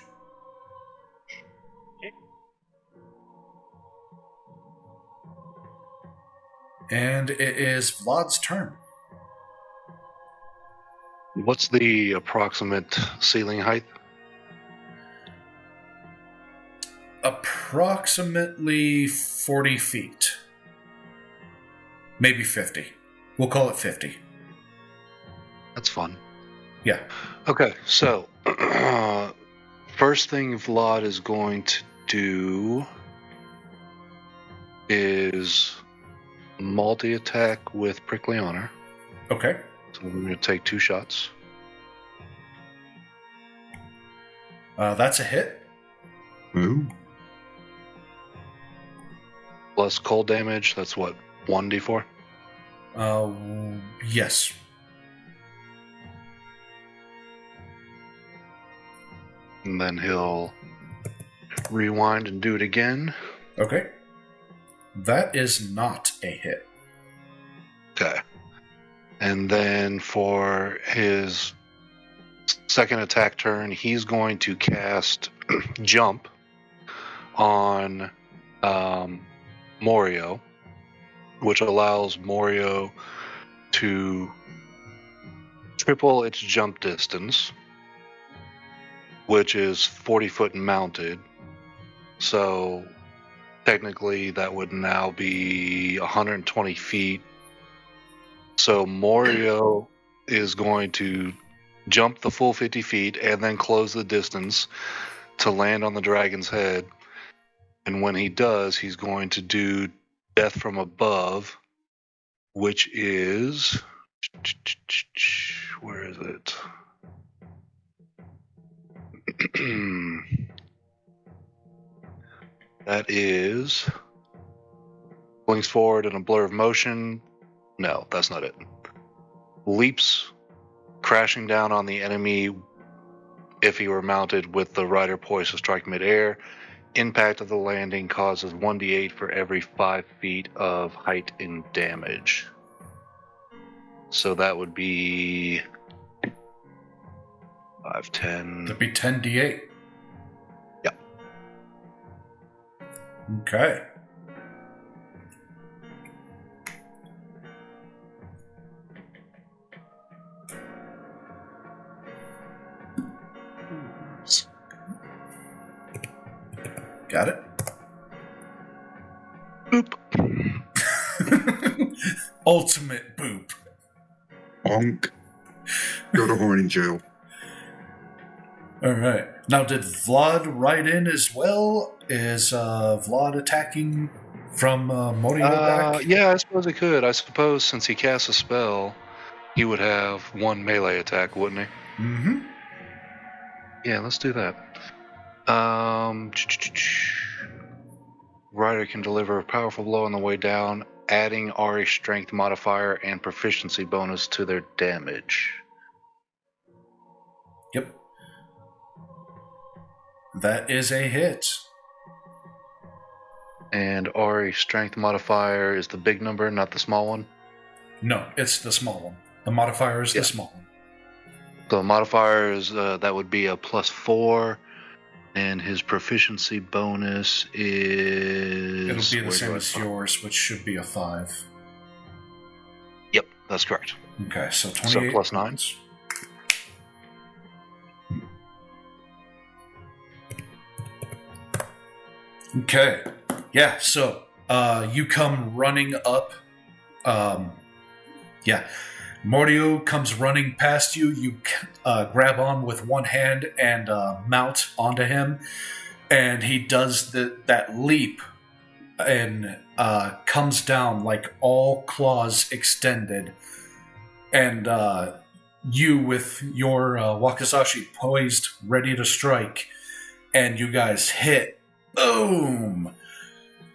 And it is Vlad's turn. What's the approximate ceiling height? Approximately 40 feet. Maybe 50. We'll call it 50. That's fun. Yeah. Okay, so first thing Vlad is going to do is multi-attack with Prickly Honor. Okay. So we're going to take 2 shots. That's a hit. Ooh. Plus cold damage, that's what, 1d4? Yes. And then he'll rewind and do it again. Okay. That is not a hit. Okay. And then for his second attack turn, he's going to cast Jump on Morio, which allows Morio to triple its jump distance, which is 40 foot mounted. So technically that would now be 120 feet. So Morio is going to jump the full 50 feet and then close the distance to land on the dragon's head. And when he does, he's going to do Death from Above, which is... Where is it? That is... Blinks forward in a blur of motion. No, that's not it. Leaps, crashing down on the enemy if he were mounted with the rider poised to strike midair. Impact of the landing causes 1d8 for every 5 feet of height in damage. So that would be 5, 10. That'd be 10d8. Yep. Okay. Got it? Boop. Ultimate boop. Bonk. Go to horny jail. All right. Now, did Vlad ride in as well? Is Vlad attacking from Morio back? Yeah, I suppose he could. I suppose since he casts a spell, he would have 1 melee attack, wouldn't he? Mm-hmm. Yeah, let's do that. Rider can deliver a powerful blow on the way down, adding Ari strength modifier and proficiency bonus to their damage. Yep. That is a hit. And Ari strength modifier is the big number, not the small one? No, it's the small one. The modifier is the small one. The modifier is, that would be a +4. And his proficiency bonus is... It'll be the same as yours, which should be a 5. Yep, that's correct. Okay, so 28 So +9. points. Okay. Yeah, so you come running up. Mordio comes running past you. You grab on with one hand and mount onto him. And he does that leap and comes down like all claws extended. And you with your Wakizashi poised, ready to strike. And you guys hit. Boom!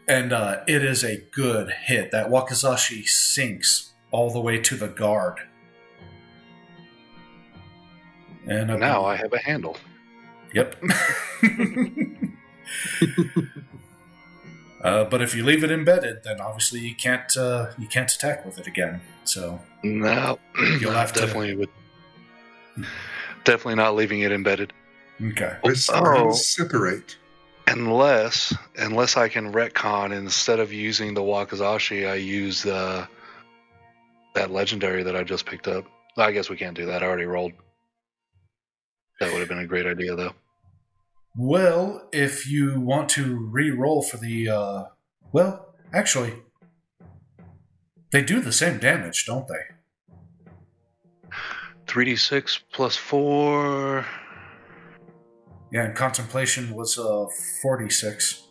And it is a good hit. That Wakizashi sinks all the way to the guard. And Now I have a handle. Yep. But if you leave it embedded, then obviously you can't attack with it again. So No, you'll have definitely not leaving it embedded. Okay. Separate. Unless I can retcon, instead of using the Wakizashi, I use that legendary that I just picked up. I guess we can't do that. I already rolled. That would have been a great idea, though. Well, if you want to re-roll for the... well, actually, they do the same damage, don't they? 3d6 plus 4... Yeah, and Contemplation was 46.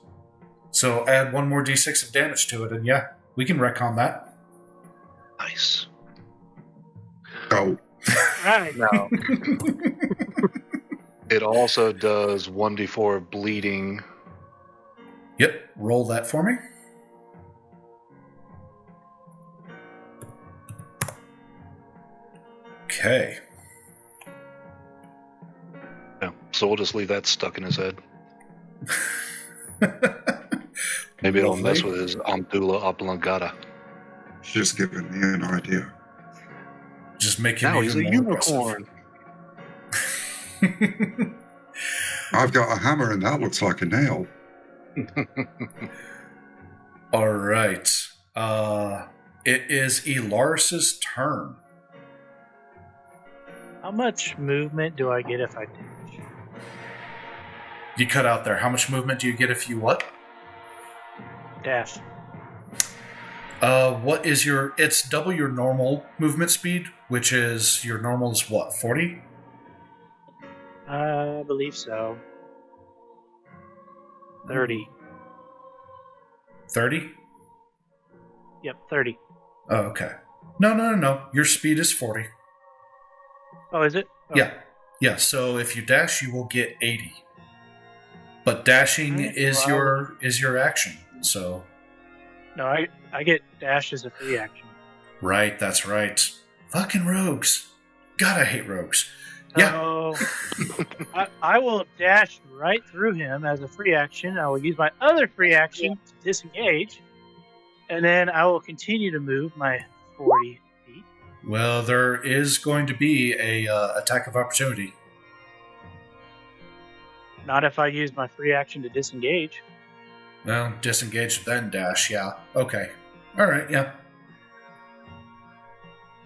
So add one more d6 of damage to it, and yeah, we can retcon that. Nice. Oh. Right. No. It also does 1d4 bleeding. Yep, roll that for me. Okay. Yeah, so we'll just leave that stuck in his head. Maybe it'll mess with his Amdula Oblongata. Just giving me an idea. Just make him Now even he's a more unicorn. I've got a hammer and that looks like a nail. All right. It is Elaris's turn. How much movement do I get if I dash? You cut out there. How much movement do you get if you what? Dash. What is your... It's double your normal movement speed, which is... Your normal is what, 40? I believe so. 30. 30? Yep, 30. Oh, okay. No. Your speed is 40. Oh, is it? Oh. Yeah, so if you dash, you will get 80. But dashing is your action, so... No, I get dash as a free action. Right, that's right. Fucking rogues. God, I hate rogues. Yeah. So I will dash right through him as a free action. I will use my other free action to disengage. And then I will continue to move my 40 feet. Well, there is going to be a attack of opportunity. Not if I use my free action to disengage. Well, disengage, then dash, yeah. Okay. All right, yeah.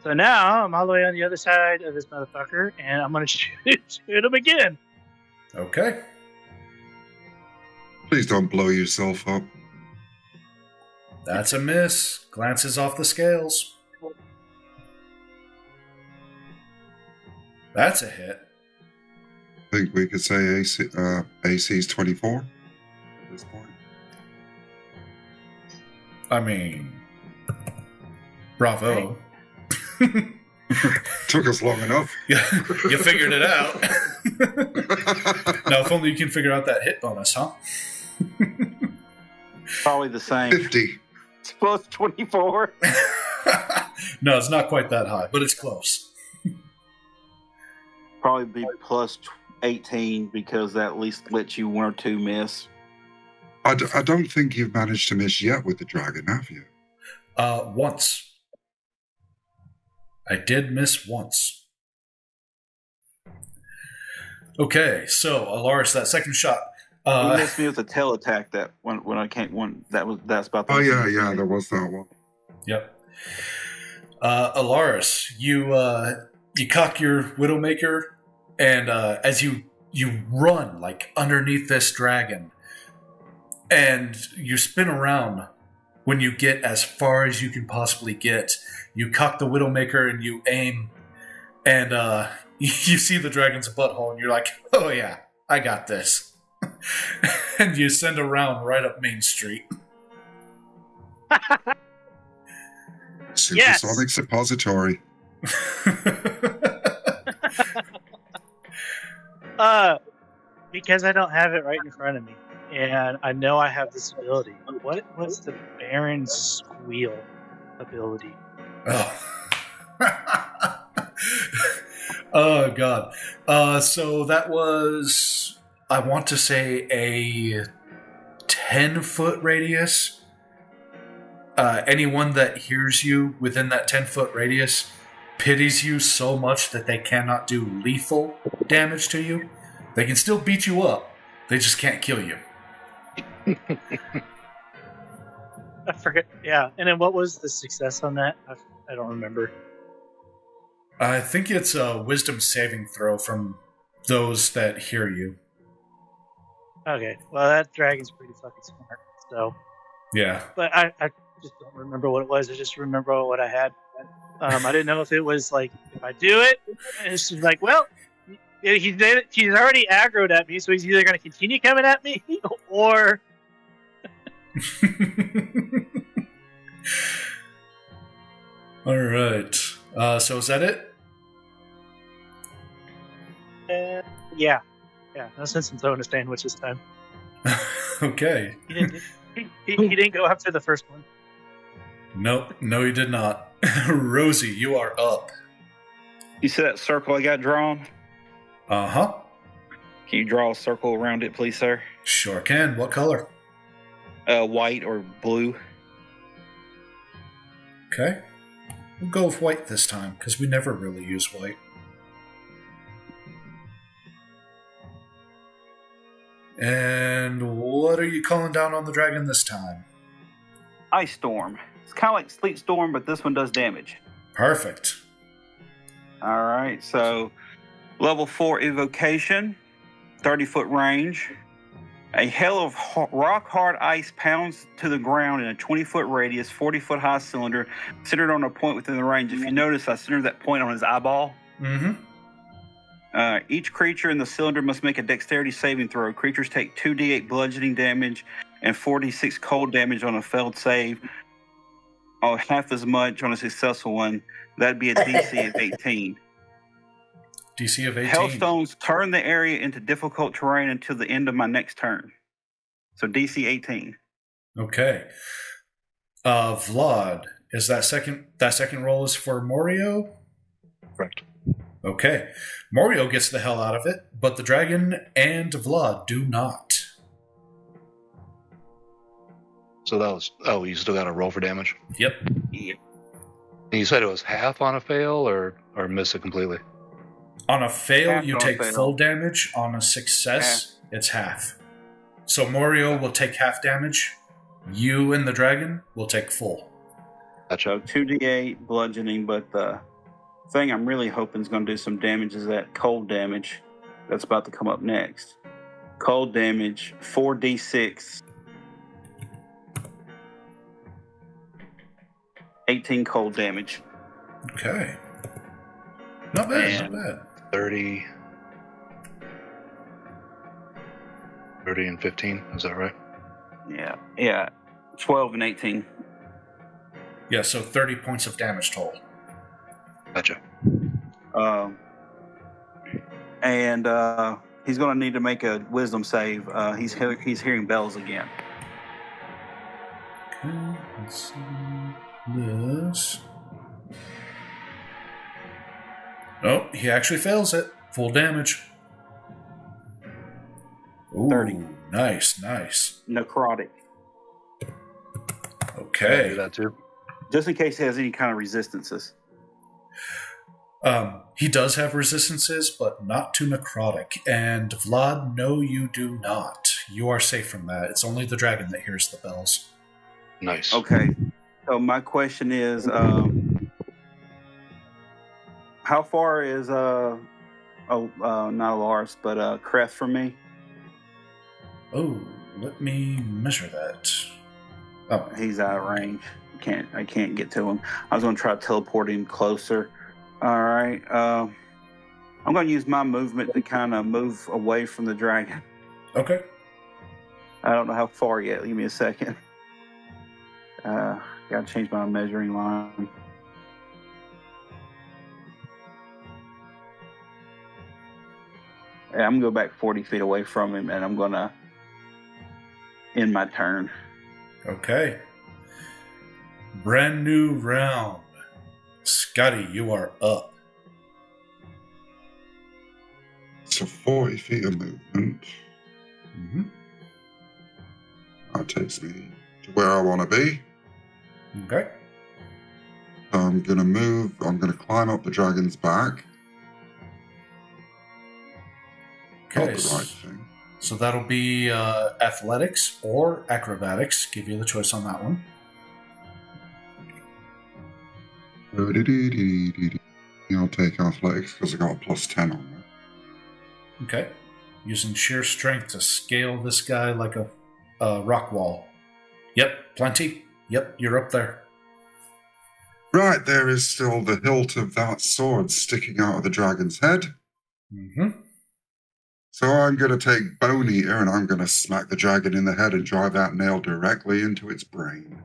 So now I'm all the way on the other side of this motherfucker, and I'm going to shoot him again. Okay. Please don't blow yourself up. That's a miss. Glances off the scales. That's a hit. I think we could say AC is 24 at this point. I mean, bravo. Took us long enough. Yeah, you figured it out. Now, if only you can figure out that hit bonus, huh? Probably the same. 50. It's plus 24. No, it's not quite that high, but it's close. Probably be plus 18 because that at least lets you one or two miss. I don't think you've managed to miss yet with the dragon, have you? Once. I did miss once. Okay, so Alaris, that second shot. You missed me with a tail attack that when I can't that's about the yeah, there was that one. Yep. Alaris, you cock your Widowmaker, and as you run like underneath this dragon, And you spin around. When you get as far as you can possibly get, you cock the Widowmaker and you aim, and you see the dragon's butthole, and you're like, oh yeah, I got this. And you send a round right up Main Street. Supersonic suppository. Because I don't have it right in front of me, and I know I have this ability. What's the Baron Squeal ability? Oh. Oh god. So that was, I want to say, a 10-foot radius. Anyone that hears you within that 10-foot radius pities you so much that they cannot do lethal damage to you. They can still beat you up. They just can't kill you. I forget. Yeah, and then what was the success on that? I don't remember. I think it's a wisdom saving throw from those that hear you. Okay, well, that dragon's pretty fucking smart, so... Yeah. But I just don't remember what it was. I just remember what I had. I didn't know if it was like, if I do it, and it's just like, well, he's already aggroed at me, so he's either going to continue coming at me, or... Alright. So is that it? Yeah. No sense in throwing a sandwich this time. Okay. He didn't go after the first one. Nope. No, he did not. Rosie, you are up. You see that circle I got drawn? Uh-huh. Can you draw a circle around it, please, sir? Sure can. What color? White or blue. Okay. We'll go with white this time, because we never really use white. And what are you calling down on the dragon this time? Ice Storm. It's kind of like Sleet Storm, but this one does damage. Perfect. All right, so level 4 evocation, 30-foot range. A hail of rock-hard ice pounds to the ground in a 20-foot radius, 40-foot high cylinder, centered on a point within the range. If you notice, I centered that point on his eyeball. Mm-hmm. Each creature in the cylinder must make a dexterity saving throw. Creatures take 2d8 bludgeoning damage and 4d6 cold damage on a failed save, or half as much on a successful one. That'd be a DC of 18. DC of 18. Hailstones turn the area into difficult terrain until the end of my next turn. So DC 18. Okay. Vlad, is that second roll is for Morio? Correct. Okay. Morio gets the hell out of it, but the dragon and Vlad do not. So that was... Oh, you still got to roll for damage? Yep. Yeah. And you said it was half on a fail, or miss it completely? On a fail, Half you on a take fail. full damage. On a success, it's half. So Morio will take half damage. You and the dragon will take full. So 2d8 bludgeoning, but the thing I'm really hoping is going to do some damage is that cold damage that's about to come up next. Cold damage, 4d6. 18 cold damage. Okay. Not bad, not bad. 30 and 15, is that right? Yeah. 12 and 18. Yeah, so 30 points of damage total. Gotcha. And he's going to need to make a wisdom save. He's hearing bells again. Okay, let's see this. Oh, he actually fails it. Full damage. Ooh, 30. Nice. Necrotic. Can I Okay. do that too? Just in case he has any kind of resistances. He does have resistances, but not to necrotic. And Vlad, no, you do not. You are safe from that. It's only the dragon that hears the bells. Nice. Okay. So my question is, how far is not Lars, but Crest from me? Oh, let me measure that. Oh, He's out of range. I can't get to him. I was going to try to teleport him closer. All right. I'm going to use my movement to kind of move away from the dragon. okay. I don't know how far yet. Give me a second. Got to change my measuring line. Yeah, I'm going to go back 40 feet away from him, and I'm going to end my turn. Okay. Brand new round. Scotty, you are up. So 40 feet of movement. Mm-hmm. That takes me to where I want to be. Okay. I'm going to move. I'm going to climb up the dragon's back. Okay. Not the right thing. So that'll be athletics or acrobatics. Give you the choice on that one. I'll take athletics because I got a +10 on that. Okay. Using sheer strength to scale this guy like a rock wall. Yep, plenty. Yep, you're up there. Right, there is still the hilt of that sword sticking out of the dragon's head. Mm-hmm. So I'm going to take Bone Eater and I'm going to smack the dragon in the head and drive that nail directly into its brain.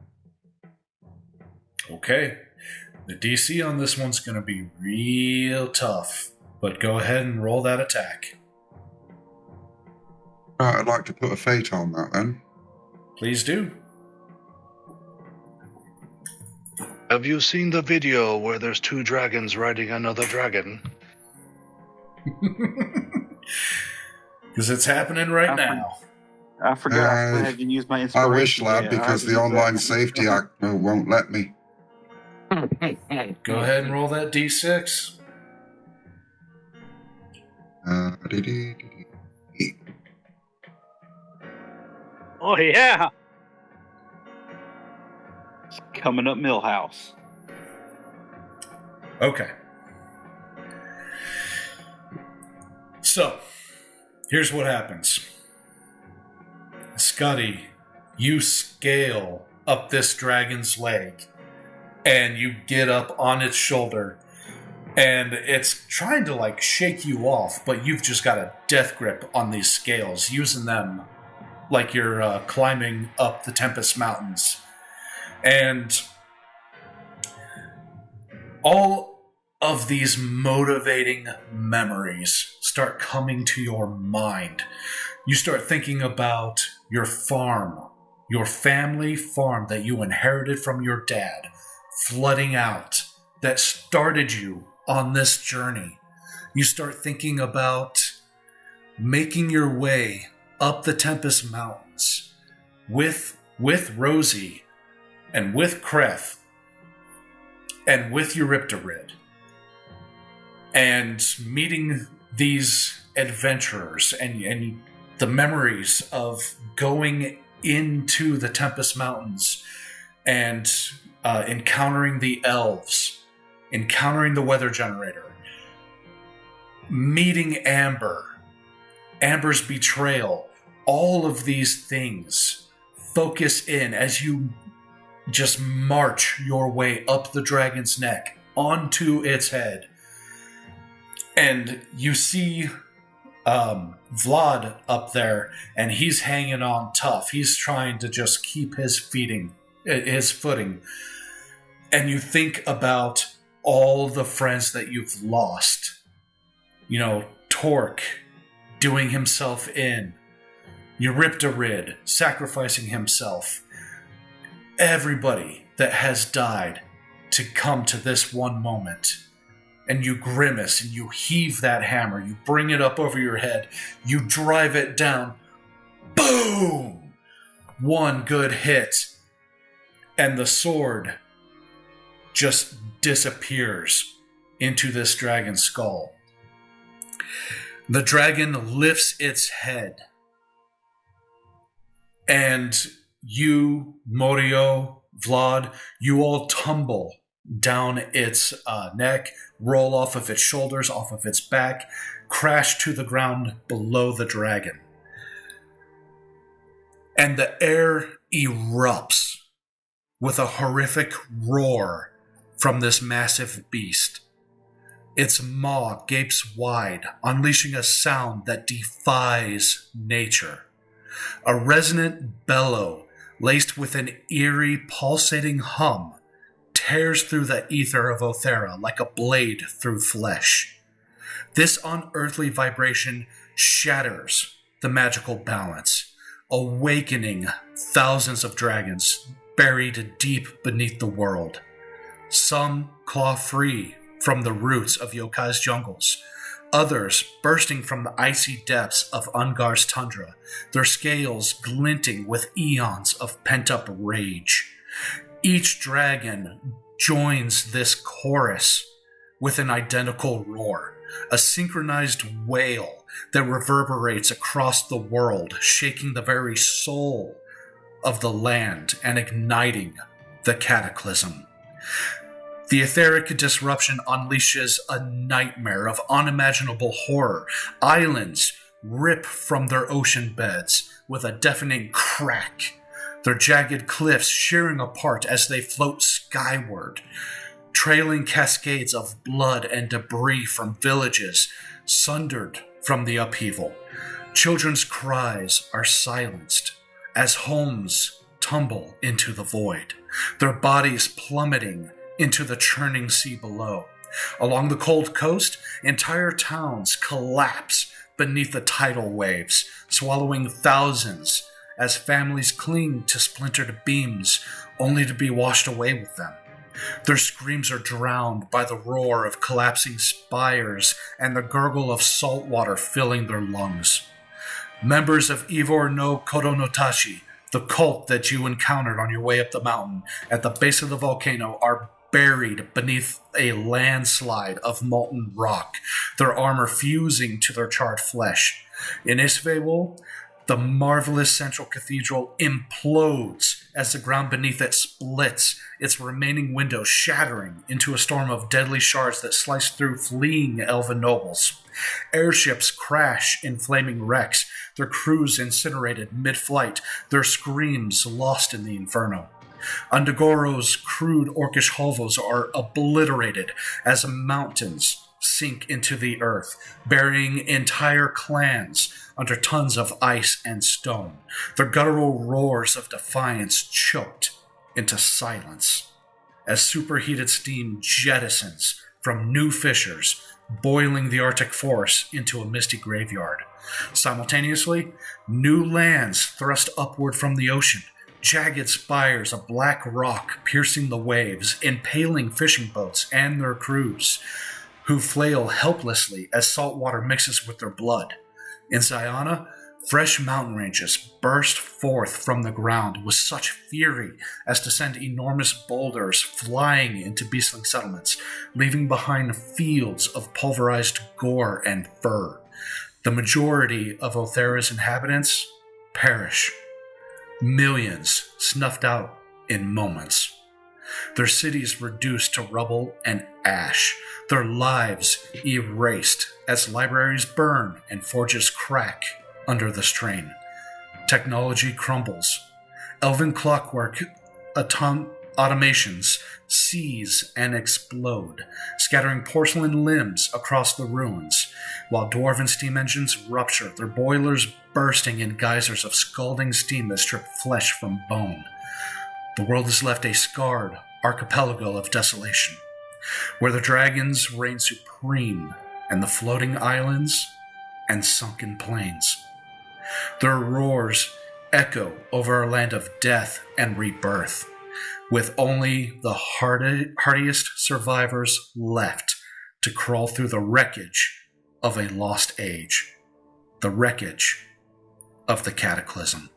Okay. The DC on this one's going to be real tough, but go ahead and roll that attack. Right, I'd like to put a fate on that then. Please do. Have you seen the video where there's two dragons riding another dragon? Because it's happening right now. I forgot I had to use my I inspiration. wish, lad, because the Online Safety Act won't let me. Go ahead and roll that D6. Oh, yeah. Coming up Millhouse. Okay. So, here's what happens. Scotty, you scale up this dragon's leg, and you get up on its shoulder, and it's trying to, like, shake you off, but you've just got a death grip on these scales, using them like you're climbing up the Tempest Mountains. And all of these motivating memories start coming to your mind. You start thinking about your farm, your family farm that you inherited from your dad, flooding out, that started you on this journey. You start thinking about making your way up the Tempest Mountains with Rosie and with Kreth and with Eurypterid, and meeting these adventurers and the memories of going into the Tempest Mountains and encountering the elves, encountering the weather generator, meeting Amber's betrayal. All of these things focus in as you just march your way up the dragon's neck onto its head. And you see Vlad up there, and he's hanging on tough. He's trying to just keep his footing. And you think about all the friends that you've lost. You know, Torque doing himself in. Eurypterid sacrificing himself. Everybody that has died to come to this one moment. And you grimace and you heave that hammer. You bring it up over your head. You drive it down. Boom! One good hit. And the sword just disappears into this dragon's skull. The dragon lifts its head. And you, Morio, Vlad, you all tumble down its neck, roll off of its shoulders, off of its back, crash to the ground below the dragon. and the air erupts with a horrific roar from this massive beast. Its maw gapes wide, unleashing a sound that defies nature. A resonant bellow, laced with an eerie, pulsating hum, tears through the ether of Aoethera like a blade through flesh. This unearthly vibration shatters the magical balance, awakening thousands of dragons buried deep beneath the world. Some claw free from the roots of Yokai's jungles, others bursting from the icy depths of Ungar's tundra, their scales glinting with eons of pent-up rage. Each dragon joins this chorus with an identical roar, a synchronized wail that reverberates across the world, shaking the very soul of the land and igniting the cataclysm. The etheric disruption unleashes a nightmare of unimaginable horror. Islands rip from their ocean beds with a deafening crack, their jagged cliffs shearing apart as they float skyward. Trailing cascades of blood and debris from villages sundered from the upheaval. Children's cries are silenced as homes tumble into the void, their bodies plummeting into the churning sea below. Along the cold coast, entire towns collapse beneath the tidal waves, swallowing thousands as families cling to splintered beams only to be washed away with them. Their screams are drowned by the roar of collapsing spires and the gurgle of salt water filling their lungs. Members of Ivor no Kodonotashi, the cult that you encountered on your way up the mountain at the base of the volcano, are buried beneath a landslide of molten rock, their armor fusing to their charred flesh. In Isvewol, the marvelous central cathedral implodes as the ground beneath it splits, its remaining windows shattering into a storm of deadly shards that slice through fleeing elven nobles. Airships crash in flaming wrecks, their crews incinerated mid-flight, their screams lost in the inferno. Undagoro's crude orcish hovels are obliterated as mountains sink into the earth, burying entire clans under tons of ice and stone, their guttural roars of defiance choked into silence as superheated steam jettisons from new fissures, boiling the Arctic forest into a misty graveyard. Simultaneously, new lands thrust upward from the ocean, jagged spires of black rock piercing the waves, impaling fishing boats and their crews, who flail helplessly as salt water mixes with their blood. In Ziana, fresh mountain ranges burst forth from the ground with such fury as to send enormous boulders flying into beastling settlements, leaving behind fields of pulverized gore and fur. The majority of Aoethera's inhabitants perish. Millions snuffed out in moments. Their cities reduced to rubble and ash, their lives erased as libraries burn and forges crack under the strain. Technology crumbles. Elven clockwork automations seize and explode, scattering porcelain limbs across the ruins, while dwarven steam engines rupture, their boilers bursting in geysers of scalding steam that strip flesh from bone. The world is left a scarred archipelago of desolation, where the dragons reign supreme and the floating islands and sunken plains. Their roars echo over a land of death and rebirth, with only the hardiest survivors left to crawl through the wreckage of a lost age, the wreckage of the cataclysm.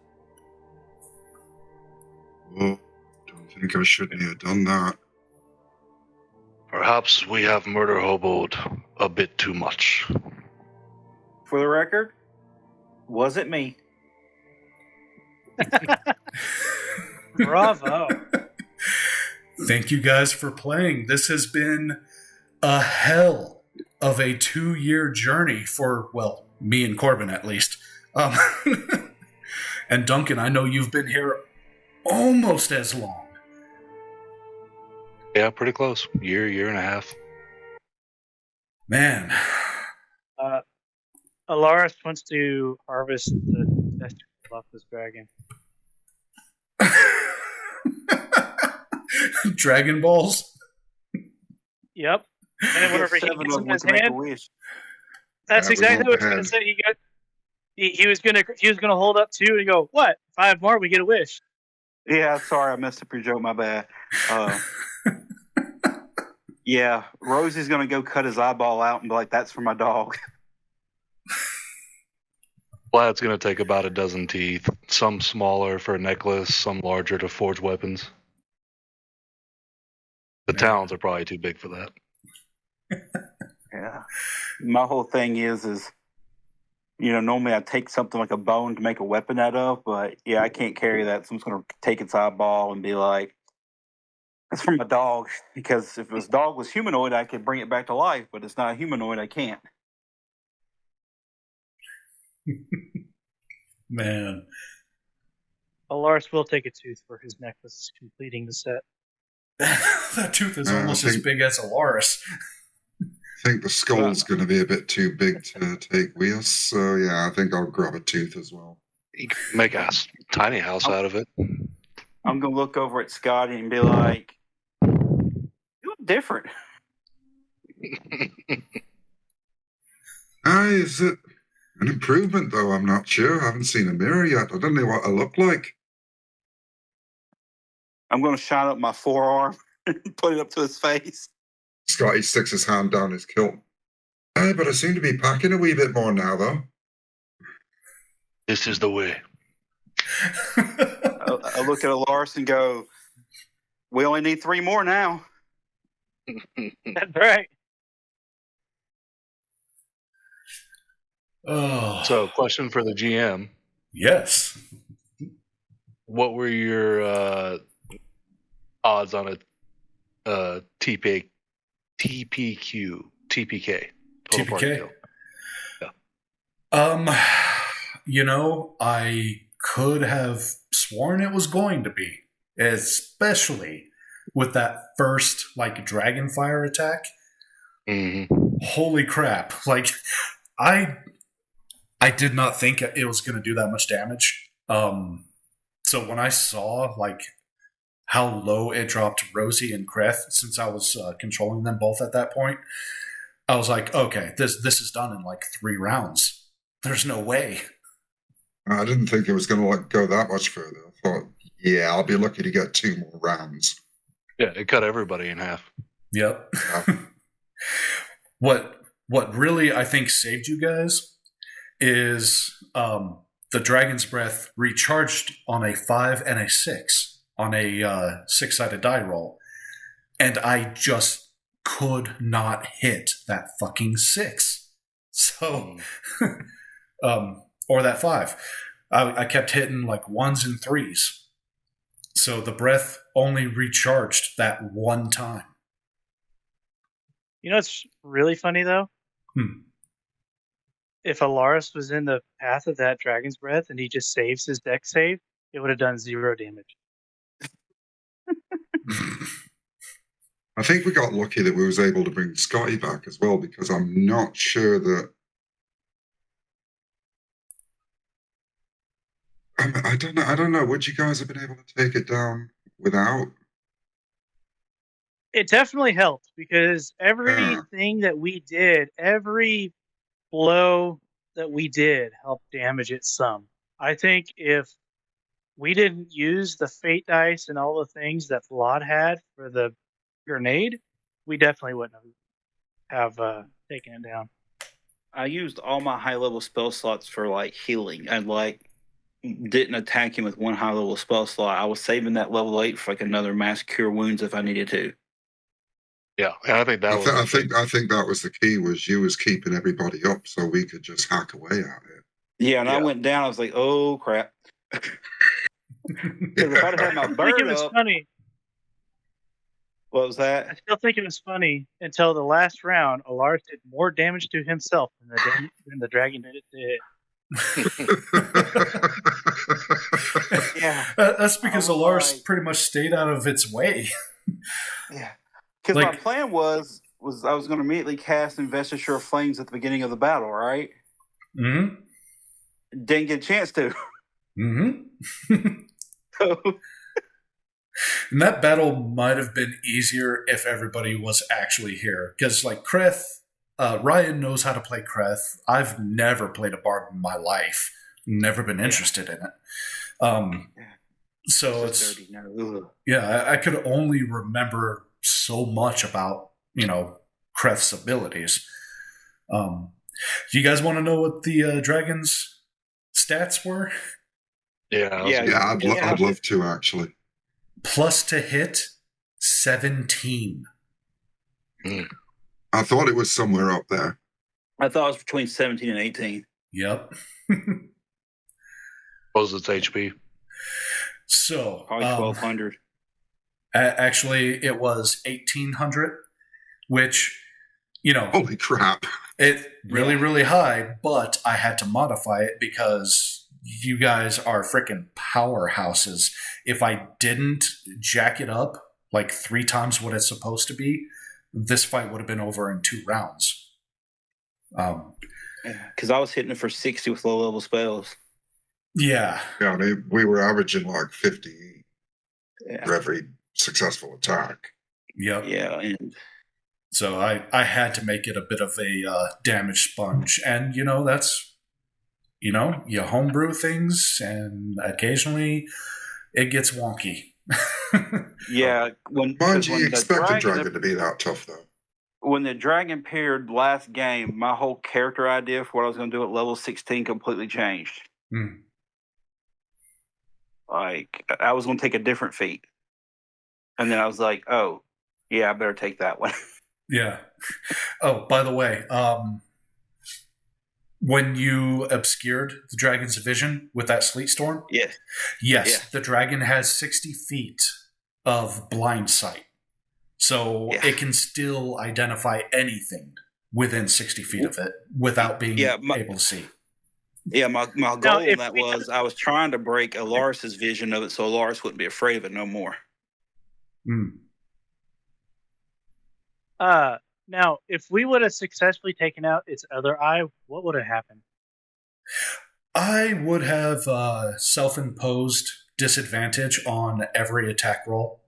Oh, don't think I shouldn't have done that. Perhaps we have murder hoboed a bit too much. For the record, wasn't me. Bravo. Thank you guys for playing. This has been a hell of a 2-year journey for, well, me and Corbin at least. And Duncan, I know you've been here almost as long. Yeah, pretty close. Year and a half. Man. Alaris wants to harvest the testicles off this dragon. Dragon Balls? Yep. And then whenever he Seven gets of in them his to make a hand, wish. that's Yeah, exactly we what went I was ahead. going to say. He was gonna hold up 2 and go, what? 5 more, we get a wish. Yeah, sorry, I messed up your joke. My bad. Yeah, Rosie's gonna go cut his eyeball out and be like, "That's for my dog." Vlad's going to take about a dozen teeth, some smaller for a necklace, some larger to forge weapons. The Man. talons are probably too big for that. Yeah. My whole thing is, normally I take something like a bone to make a weapon out of, but yeah, I can't carry that, so I'm just gonna take its eyeball and be like, "That's for my dog." Because if this dog was humanoid, I could bring it back to life, but it's not a humanoid, I can't. Man. Alaris will take a tooth for his necklace, completing the set. That tooth is I almost as think- big as Alaris. I think the skull's going to be a bit too big to take with us, so yeah, I think I'll grab a tooth as well. You can make a tiny house out of it. I'm gonna look over at Scotty and be like, "You look different." Is it an improvement, though? I'm not sure. I haven't seen a mirror yet. I don't know what I look like. I'm gonna shine up my forearm and put it up to his face. Scotty sticks his hand down his kilt. Hey, but I seem to be packing a wee bit more now, though. This is the way. I look at Alaris and go, "We only need 3 more now." That's right. Oh. So, question for the GM. Yes. What were your odds on a TPK? Total party TPK? kill? I could have sworn it was going to be, especially with that first, Dragonfire attack. Mm-hmm. Holy crap. I did not think it was going to do that much damage. So when I saw, how low it dropped Rosie and Kreth, since I was controlling them both at that point, I was like, okay, this is done in 3 rounds. There's no way. I didn't think it was going to go that much further. I thought, yeah, I'll be lucky to get 2 more rounds. Yeah, it cut everybody in half. Yep. Yeah. What really I think saved you guys is the Dragon's Breath recharged on a 5 and a 6 on a 6-sided die roll, and I just could not hit that fucking 6. So, or that 5. I kept hitting 1s and 3s. So the breath only recharged that one time. You know what's really funny, though? If Alaris was in the path of that Dragon's Breath and he just saves his deck save, it would have done 0 damage. I think we got lucky that we was able to bring Scotty back as well, because I'm not sure that... I don't know. Would you guys have been able to take it down without? It definitely helped because everything that we did, every blow that we did helped damage it some. I think if we didn't use the fate dice and all the things that Vlad had for the grenade, we definitely wouldn't have taken it down. I used all my high level spell slots for healing. I didn't attack him with 1 high level spell slot. I was saving that level 8 for another mass cure wounds if I needed to. Yeah, and I think that was. I think that was the key. Was you was keeping everybody up so we could just hack away at it. Yeah, and I Yeah. went down. I was like, "Oh crap!" Because if I'd have had my I think bird it was up, funny. what was I that? still think it was funny until the last round. Alaris did more damage to himself than the dragon did to it. Yeah. That's because I was Alaris like- pretty much stayed out of its way. Yeah. Because Like- my plan was I was going to immediately cast Investiture of Flames at the beginning of the battle, right? Mm-hmm. Didn't get a chance to. Mm-hmm. So, And that battle might have been easier if everybody was actually here. Because, like, Kreth, Ryan knows how to play Kreth. I've never played a bard in my life. Never been interested in it. So it's dirty. No. yeah, I could only remember so much about, Kreth's abilities. Do you guys want to know what the dragon's stats were? Yeah. Yeah. I'd love to, actually. Plus to hit, 17. I thought it was somewhere up there. I thought it was between 17 and 18. Yep. What was its HP? So, Probably 1,200. actually, it was 1,800, which, Holy crap. it really high, but I had to modify it because you guys are freaking powerhouses. If I didn't jack it up like 3 times what it's supposed to be, this fight would have been over in 2 rounds. Because I was hitting it for 60 with low-level spells. Yeah. Yeah, we were averaging like 50 Yeah. for every successful attack. Yep. Yeah, and So I had to make it a bit of a damage sponge. And, that's, you homebrew things, and occasionally it gets wonky. yeah, when Mind you, when you the expect a dragon, dragon to be that tough, though. when the dragon appeared last game, my whole character idea for what I was going to do at level 16 completely changed. Hmm. Like, I was going to take a different feat. And then I was like, oh, yeah, I better take that one. Yeah. Oh, by the way, when you obscured the dragon's vision with that sleet storm, Yes. yes, Yeah. the dragon has 60 feet of blind sight. So Yeah. it can still identify anything within 60 feet of it without being able to see. Yeah, my goal if in that was I was trying to break Alaris's vision of it so Alaris wouldn't be afraid of it no more. Hmm. Now, if we would have successfully taken out its other eye, what would have happened? I would have self-imposed disadvantage on every attack roll.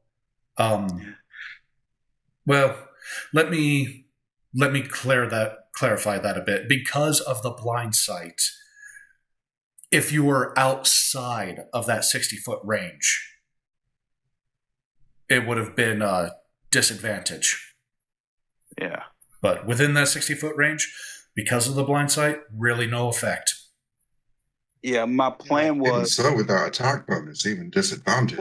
Well, let me clarify that a bit. Because of the blind sight, if you were outside of that 60-foot range, it would have been a disadvantage. Yeah. But within that 60-foot range, because of the blind sight, really no effect. Yeah, my plan Even was so, with that attack bonus, even disadvantage.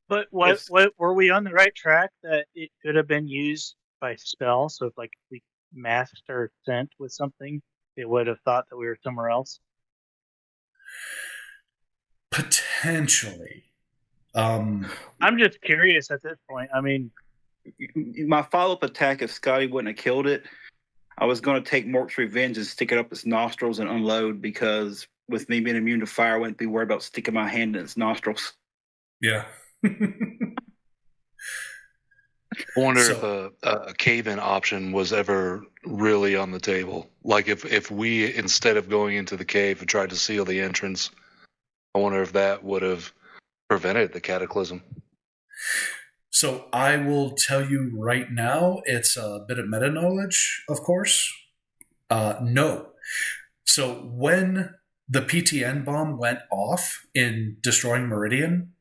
But what were we on the right track that it could have been used by spell? So if we masked or sent with something, it would have thought that we were somewhere else. Potentially. I'm just curious at this point. I mean, my follow-up attack. If Scotty wouldn't have killed it, I was going to take Mork's Revenge and stick it up its nostrils and unload, because with me being immune to fire, I wouldn't be worried about sticking my hand in its nostrils. Yeah. I wonder if a cave-in option was ever really on the table. Like if we, instead of going into the cave, had tried to seal the entrance, I wonder if that would have prevented the cataclysm. So I will tell you right now, it's a bit of meta knowledge, of course. No. So when the PTN bomb went off in destroying Meridian,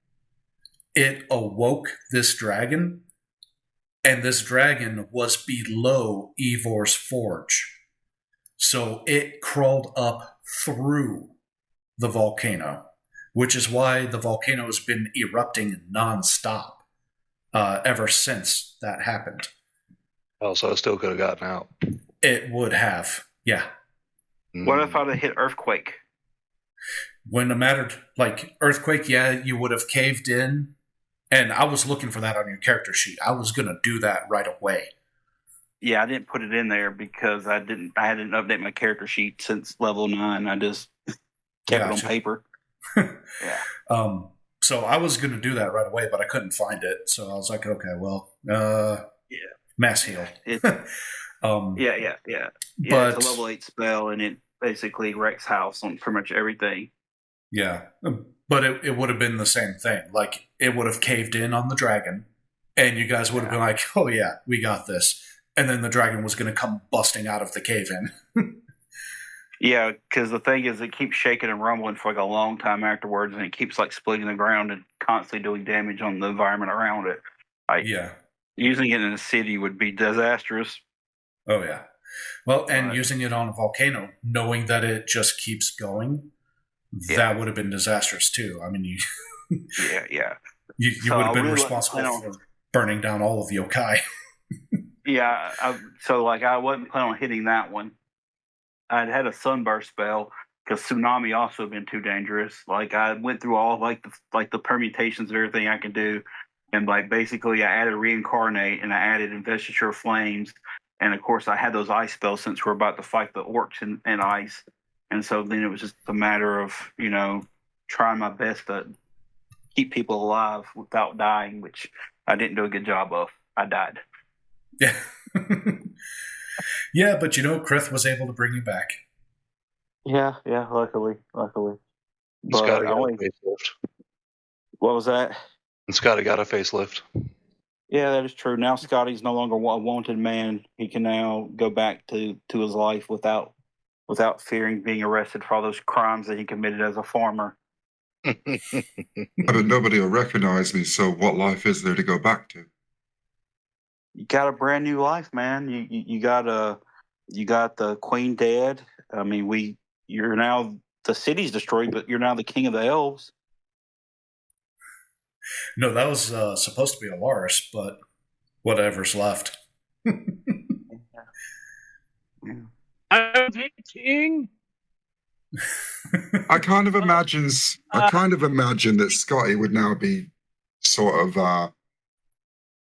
it awoke this dragon, and this dragon was below Evor's Forge. So it crawled up through the volcano, which is why the volcano has been erupting nonstop ever since that happened. Oh, so I still could have gotten out. It would have, yeah. What if I'd have hit Earthquake? When it mattered, like Earthquake, yeah, you would have caved in. And I was looking for that on your character sheet. I was going to do that right away. Yeah, I didn't put it in there because I hadn't update my character sheet since level 9. I just kept it on Gotcha. paper. Yeah. So I was going to do that right away, but I couldn't find it. So I was like, okay, well, mass heal. Yeah. Yeah. But It's a level 8 spell, and it basically wrecks house on pretty much everything. yeah, but it would have been the same thing. Like, it would have caved in on the dragon, and you guys would have been like, oh yeah, we got this. And then the dragon was going to come busting out of the cave in. Yeah, because the thing is, it keeps shaking and rumbling for like a long time afterwards, and it keeps like splitting the ground and constantly doing damage on the environment around it. Yeah. Using it in a city would be disastrous. Oh yeah. Well, and using it on a volcano, knowing that it just keeps going, that would have been disastrous too. I mean, you you So would have been really responsible for burning down all of yokai. So I wasn't planning on hitting that one. I'd had a sunburst spell because tsunami also been too dangerous. Like, I went through all the permutations of everything I can do, and like basically I added reincarnate and I added investiture of flames, and of course I had those ice spells since we're about to fight the orcs in ice, and so then it was just a matter of trying my best to keep people alive without dying, which I didn't do a good job of. I died. Yeah. Yeah, but Krith was able to bring you back. Yeah, luckily. Scotty got a facelift. What was that? And Scotty got a facelift. Yeah, that is true. Now Scotty's no longer a wanted man. He can now go back to his life without fearing being arrested for all those crimes that he committed as a farmer. But nobody will recognize me, so what life is there to go back to? You got a brand new life, man. You got the queen dead. I mean, you're now, the city's destroyed, but you're now the king of the elves. No, that was supposed to be Alaris, but whatever's left. I'm the king. I kind of imagine that Scotty would now be sort of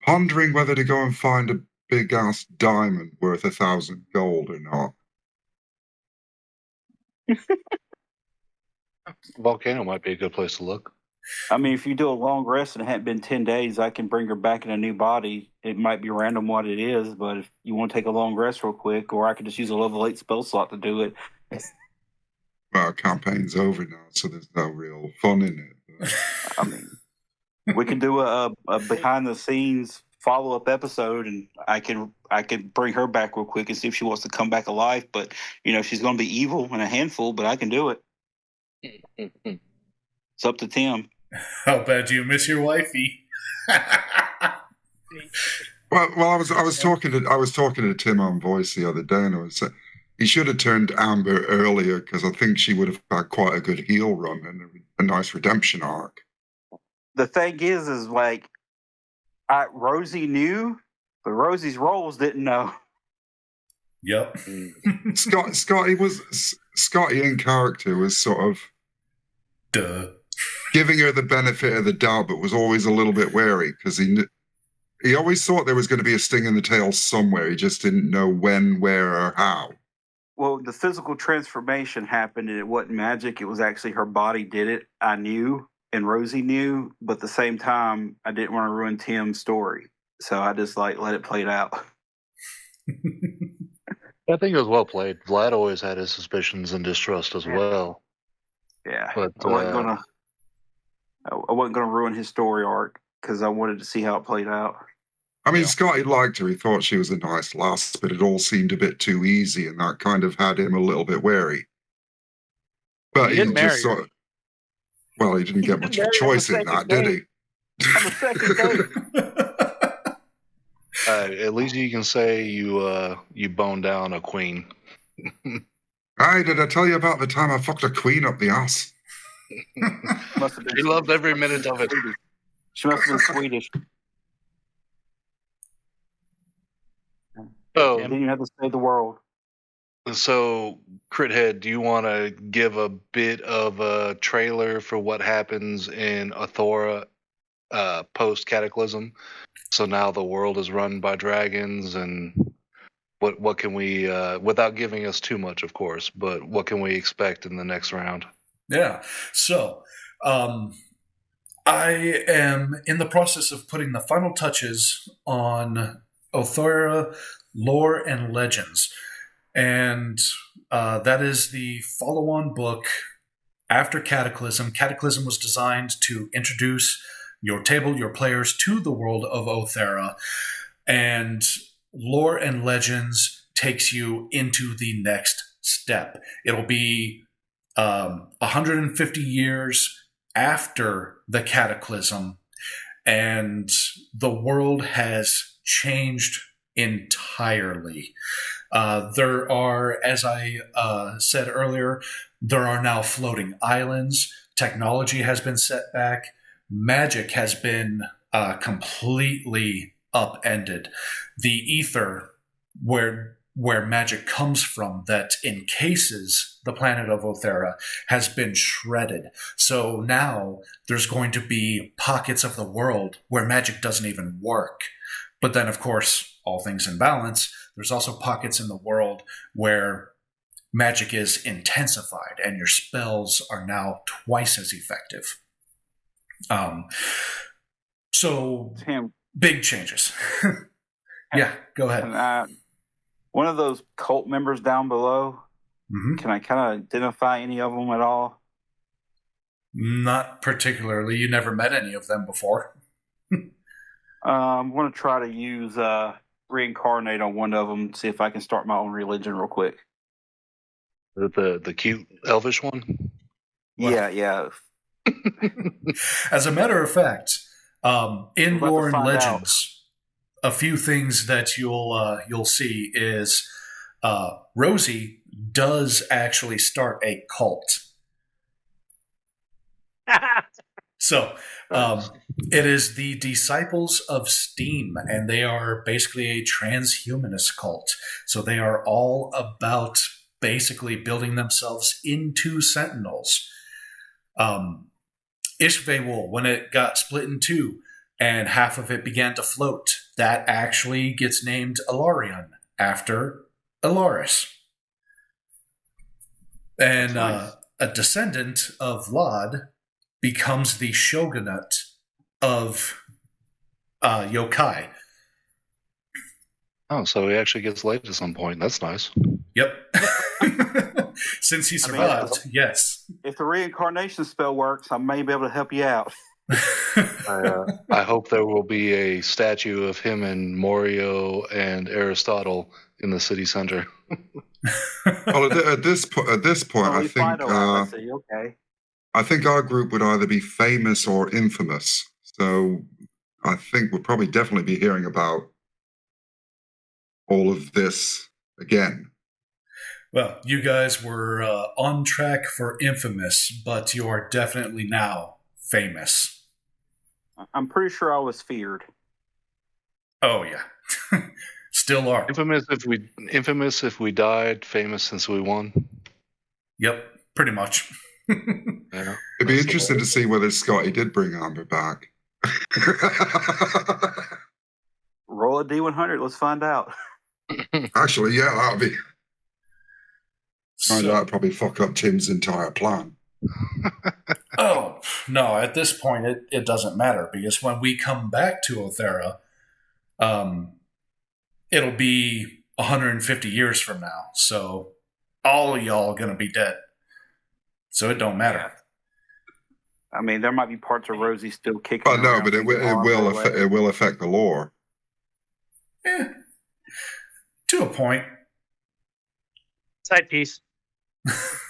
pondering whether to go and find a big ass diamond worth 1,000 gold or not. Volcano might be a good place to look. I mean, if you do a long rest and it hadn't been 10 days, I can bring her back in a new body. It might be random what it is, but if you want to take a long rest real quick, or I could just use a level 8 spell slot to do it. Well, campaign's over now, so there's no real fun in it. I mean, we can do a behind the scenes follow-up episode, and I can bring her back real quick and see if she wants to come back alive. But she's going to be evil and a handful, but I can do it. It's up to Tim. How bad do you miss your wifey? Well, I was talking to Tim on voice the other day, and I was saying he should have turned Amber earlier because I think she would have had quite a good heal run and a nice redemption arc. The thing is like, Rosie knew, but Rosie's roles didn't know. Yep. Scotty in character was sort of giving her the benefit of the doubt, but was always a little bit wary because he always thought there was going to be a sting in the tail somewhere. He just didn't know when, where, or how. Well, the physical transformation happened, and it wasn't magic. It was actually her body did it. I knew, and Rosie knew, but at the same time, I didn't want to ruin Tim's story. So I just let it play out. I think it was well played. Vlad always had his suspicions and distrust as well. Yeah, but I wasn't gonna ruin his story arc because I wanted to see how it played out. I mean, Scotty liked her. He thought she was a nice lass, but it all seemed a bit too easy, and that kind of had him a little bit wary. But he just sort of, well, he didn't get much of a choice in that, did he? On the second date. At least you can say you boned down a queen. Hey, did I tell you about the time I fucked a queen up the ass? She loved every minute of it. She must have been Swedish. Oh, then you have to save the world. So, CritHead, do you want to give a bit of a trailer for what happens in Aoethera post Cataclysm? So now the world is run by dragons, and what can we, without giving us too much, of course, but what can we expect in the next round? Yeah. So, I am in the process of putting the final touches on Aoethera Lore and Legends. And that is the follow-on book after Cataclysm. Cataclysm was designed to introduce your table, your players, to the world of Aoethera. And Lore and Legends takes you into the next step. It'll be 150 years after the Cataclysm, and the world has changed entirely. There are, as I said earlier, there are now floating islands. Technology has been set back. Magic has been completely upended. The ether, where magic comes from, that encases the planet of Aoethera, has been shredded. So now there's going to be pockets of the world where magic doesn't even work. But then, of course, all things in balance, there's also pockets in the world where magic is intensified and your spells are now twice as effective. So, Tim, big changes. Yeah, go ahead. One of those cult members down below, can I kind of identify any of them at all? Not particularly. You never met any of them before. I'm going to try to use reincarnate on one of them, see if I can start my own religion real quick. The cute elvish one? Yeah. As a matter of fact, in Lore and Legends, a few things that you'll see is Rosie does actually start a cult. So it is the Disciples of Steam, and they are basically a transhumanist cult. So they are all about basically building themselves into Sentinels. Ishvaewul, when it got split in two and half of it began to float, that actually gets named Ilarion after Ilaris. And nice. A descendant of Vlad becomes the shogunate of yokai. Oh, so he actually gets laid at some point. That's nice. Yep. Since he survived, yes. If the reincarnation spell works, I may be able to help you out. I hope there will be a statue of him and Morio and Aristotle in the city center. Well, at this point, I think I think our group would either be famous or infamous. So I think we'll probably definitely be hearing about all of this again. Well, you guys were on track for infamous, but you are definitely now famous. I'm pretty sure I was feared. Oh, yeah. Still are. Infamous if we died, famous since we won. Yep, pretty much. Yeah. It'd be interesting to see whether Scotty did bring Amber back. Roll a D100. Let's find out. Actually, yeah, that'd be. That'd probably fuck up Tim's entire plan. Oh, no, at this point, it doesn't matter, because when we come back to Aoethera, it'll be 150 years from now, so all of y'all are going to be dead. So it don't matter. I mean, there might be parts of Rosie still kicking. Oh no, but it will affect the lore. Yeah, to a point. Side piece.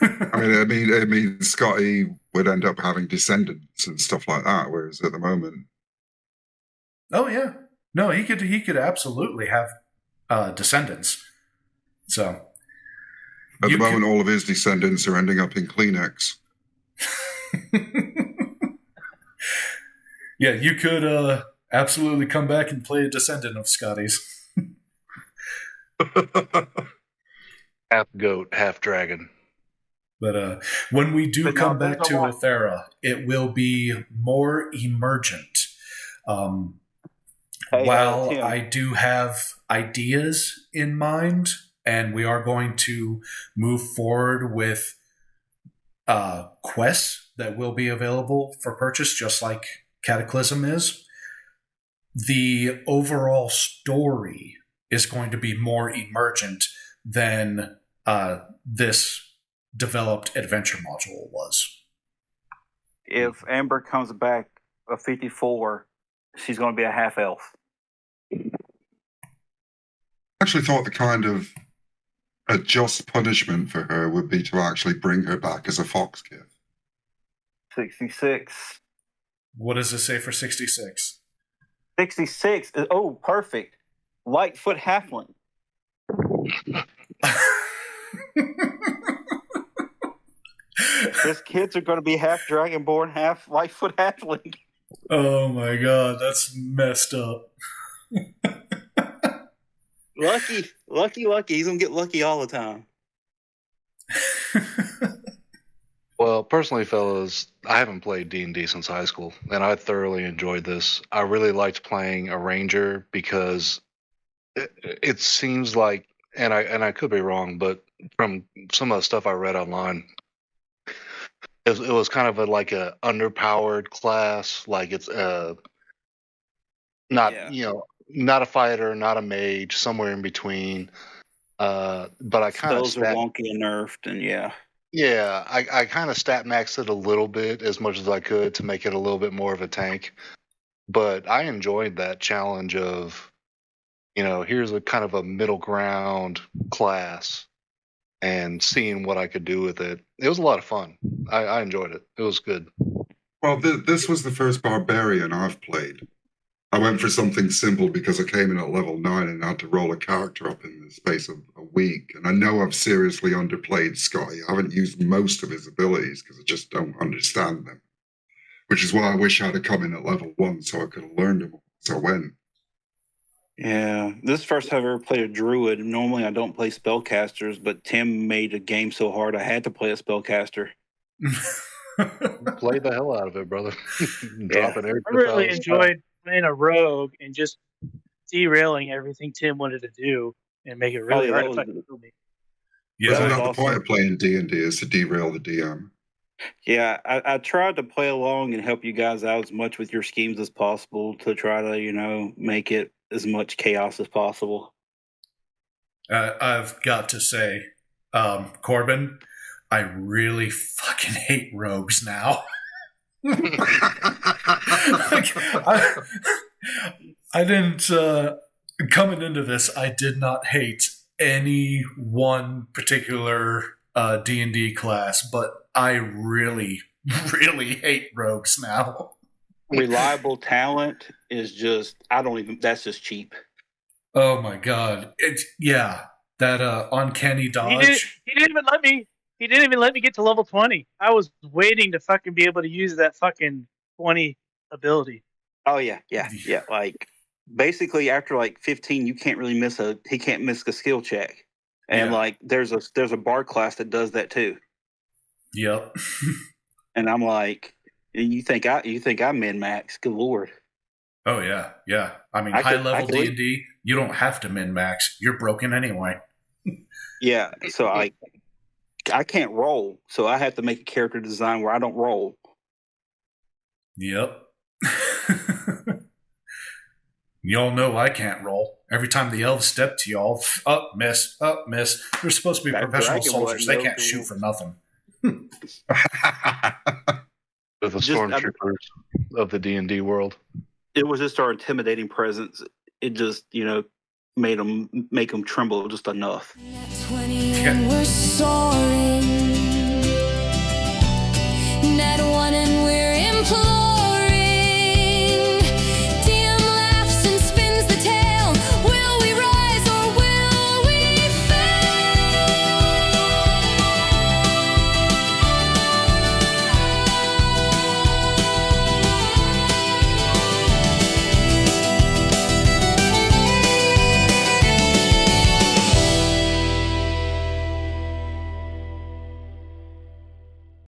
I mean, Scotty would end up having descendants and stuff like that, whereas at the moment, oh yeah, no, he could absolutely have descendants. So at the moment, all of his descendants are ending up in Kleenex. Yeah, you could absolutely come back and play a descendant of Scotty's. Half goat, half dragon. But when we do come back to Aoethera, it will be more emergent. While I do have ideas in mind, and we are going to move forward with quests that will be available for purchase, just like Cataclysm is. The overall story is going to be more emergent than this developed adventure module was. If Amber comes back a 54, she's going to be a half elf. I actually thought the kind of a just punishment for her would be to actually bring her back as a fox kid. 66. What does it say for 66? 66. Oh, perfect. Lightfoot halfling. His kids are going to be half dragonborn, half Lightfoot halfling. Oh my god, that's messed up. Lucky. He's going to get lucky all the time. Well, personally, fellas, I haven't played D&D since high school, and I thoroughly enjoyed this. I really liked playing a ranger because it seems like, and I could be wrong, but from some of the stuff I read online, it was kind of like a underpowered class. Like it's not not a fighter, not a mage, somewhere in between. But I kind of spells are wonky and nerfed, and yeah, I kind of stat maxed it a little bit as much as I could to make it a little bit more of a tank. But I enjoyed that challenge of, here's a kind of a middle ground class and seeing what I could do with it. It was a lot of fun. I enjoyed it. It was good. Well, this was the first barbarian I've played. I went for something simple because I came in at level 9 and had to roll a character up in the space of a week. And I know I've seriously underplayed Scotty. I haven't used most of his abilities because I just don't understand them. Which is why I wish I'd have come in at level 1 so I could have learned them as I went. Yeah, this is the first time I've ever played a druid. Normally I don't play spellcasters, but Tim made a game so hard I had to play a spellcaster. Play the hell out of it, brother. Dropping every I really enjoyed playing a rogue and just derailing everything Tim wanted to do and make it really hard to fucking kill me. Yeah, isn't that the point of playing D&D, is to derail the DM? Yeah, I tried to play along and help you guys out as much with your schemes as possible to try to, make it as much chaos as possible. I've got to say, Corbin, I really fucking hate rogues now. I didn't coming into this. I did not hate any one particular D&D class, but I really, really hate rogues now. Reliable talent is just that's just cheap. Oh my god! That uncanny dodge. He didn't even let me. He didn't even let me get to level 20. I was waiting to fucking be able to use that fucking 20 ability. Oh yeah. Like basically after like 15, you can't really he can't miss a skill check, and like there's a bar class that does that too. Yep. And I'm like, you think I'm min-max? Good lord. Oh yeah. I mean, high level D&D, you don't have to min-max. You're broken anyway. Yeah. So I can't roll, so I have to make a character design where I don't roll. Yep. Y'all know I can't roll. Every time the elves step to y'all, miss. They're supposed to be professional soldiers. They can't shoot for nothing. With the stormtroopers of the D&D world. It was just our intimidating presence. It just, make them tremble just enough. At 20 and we're soaring.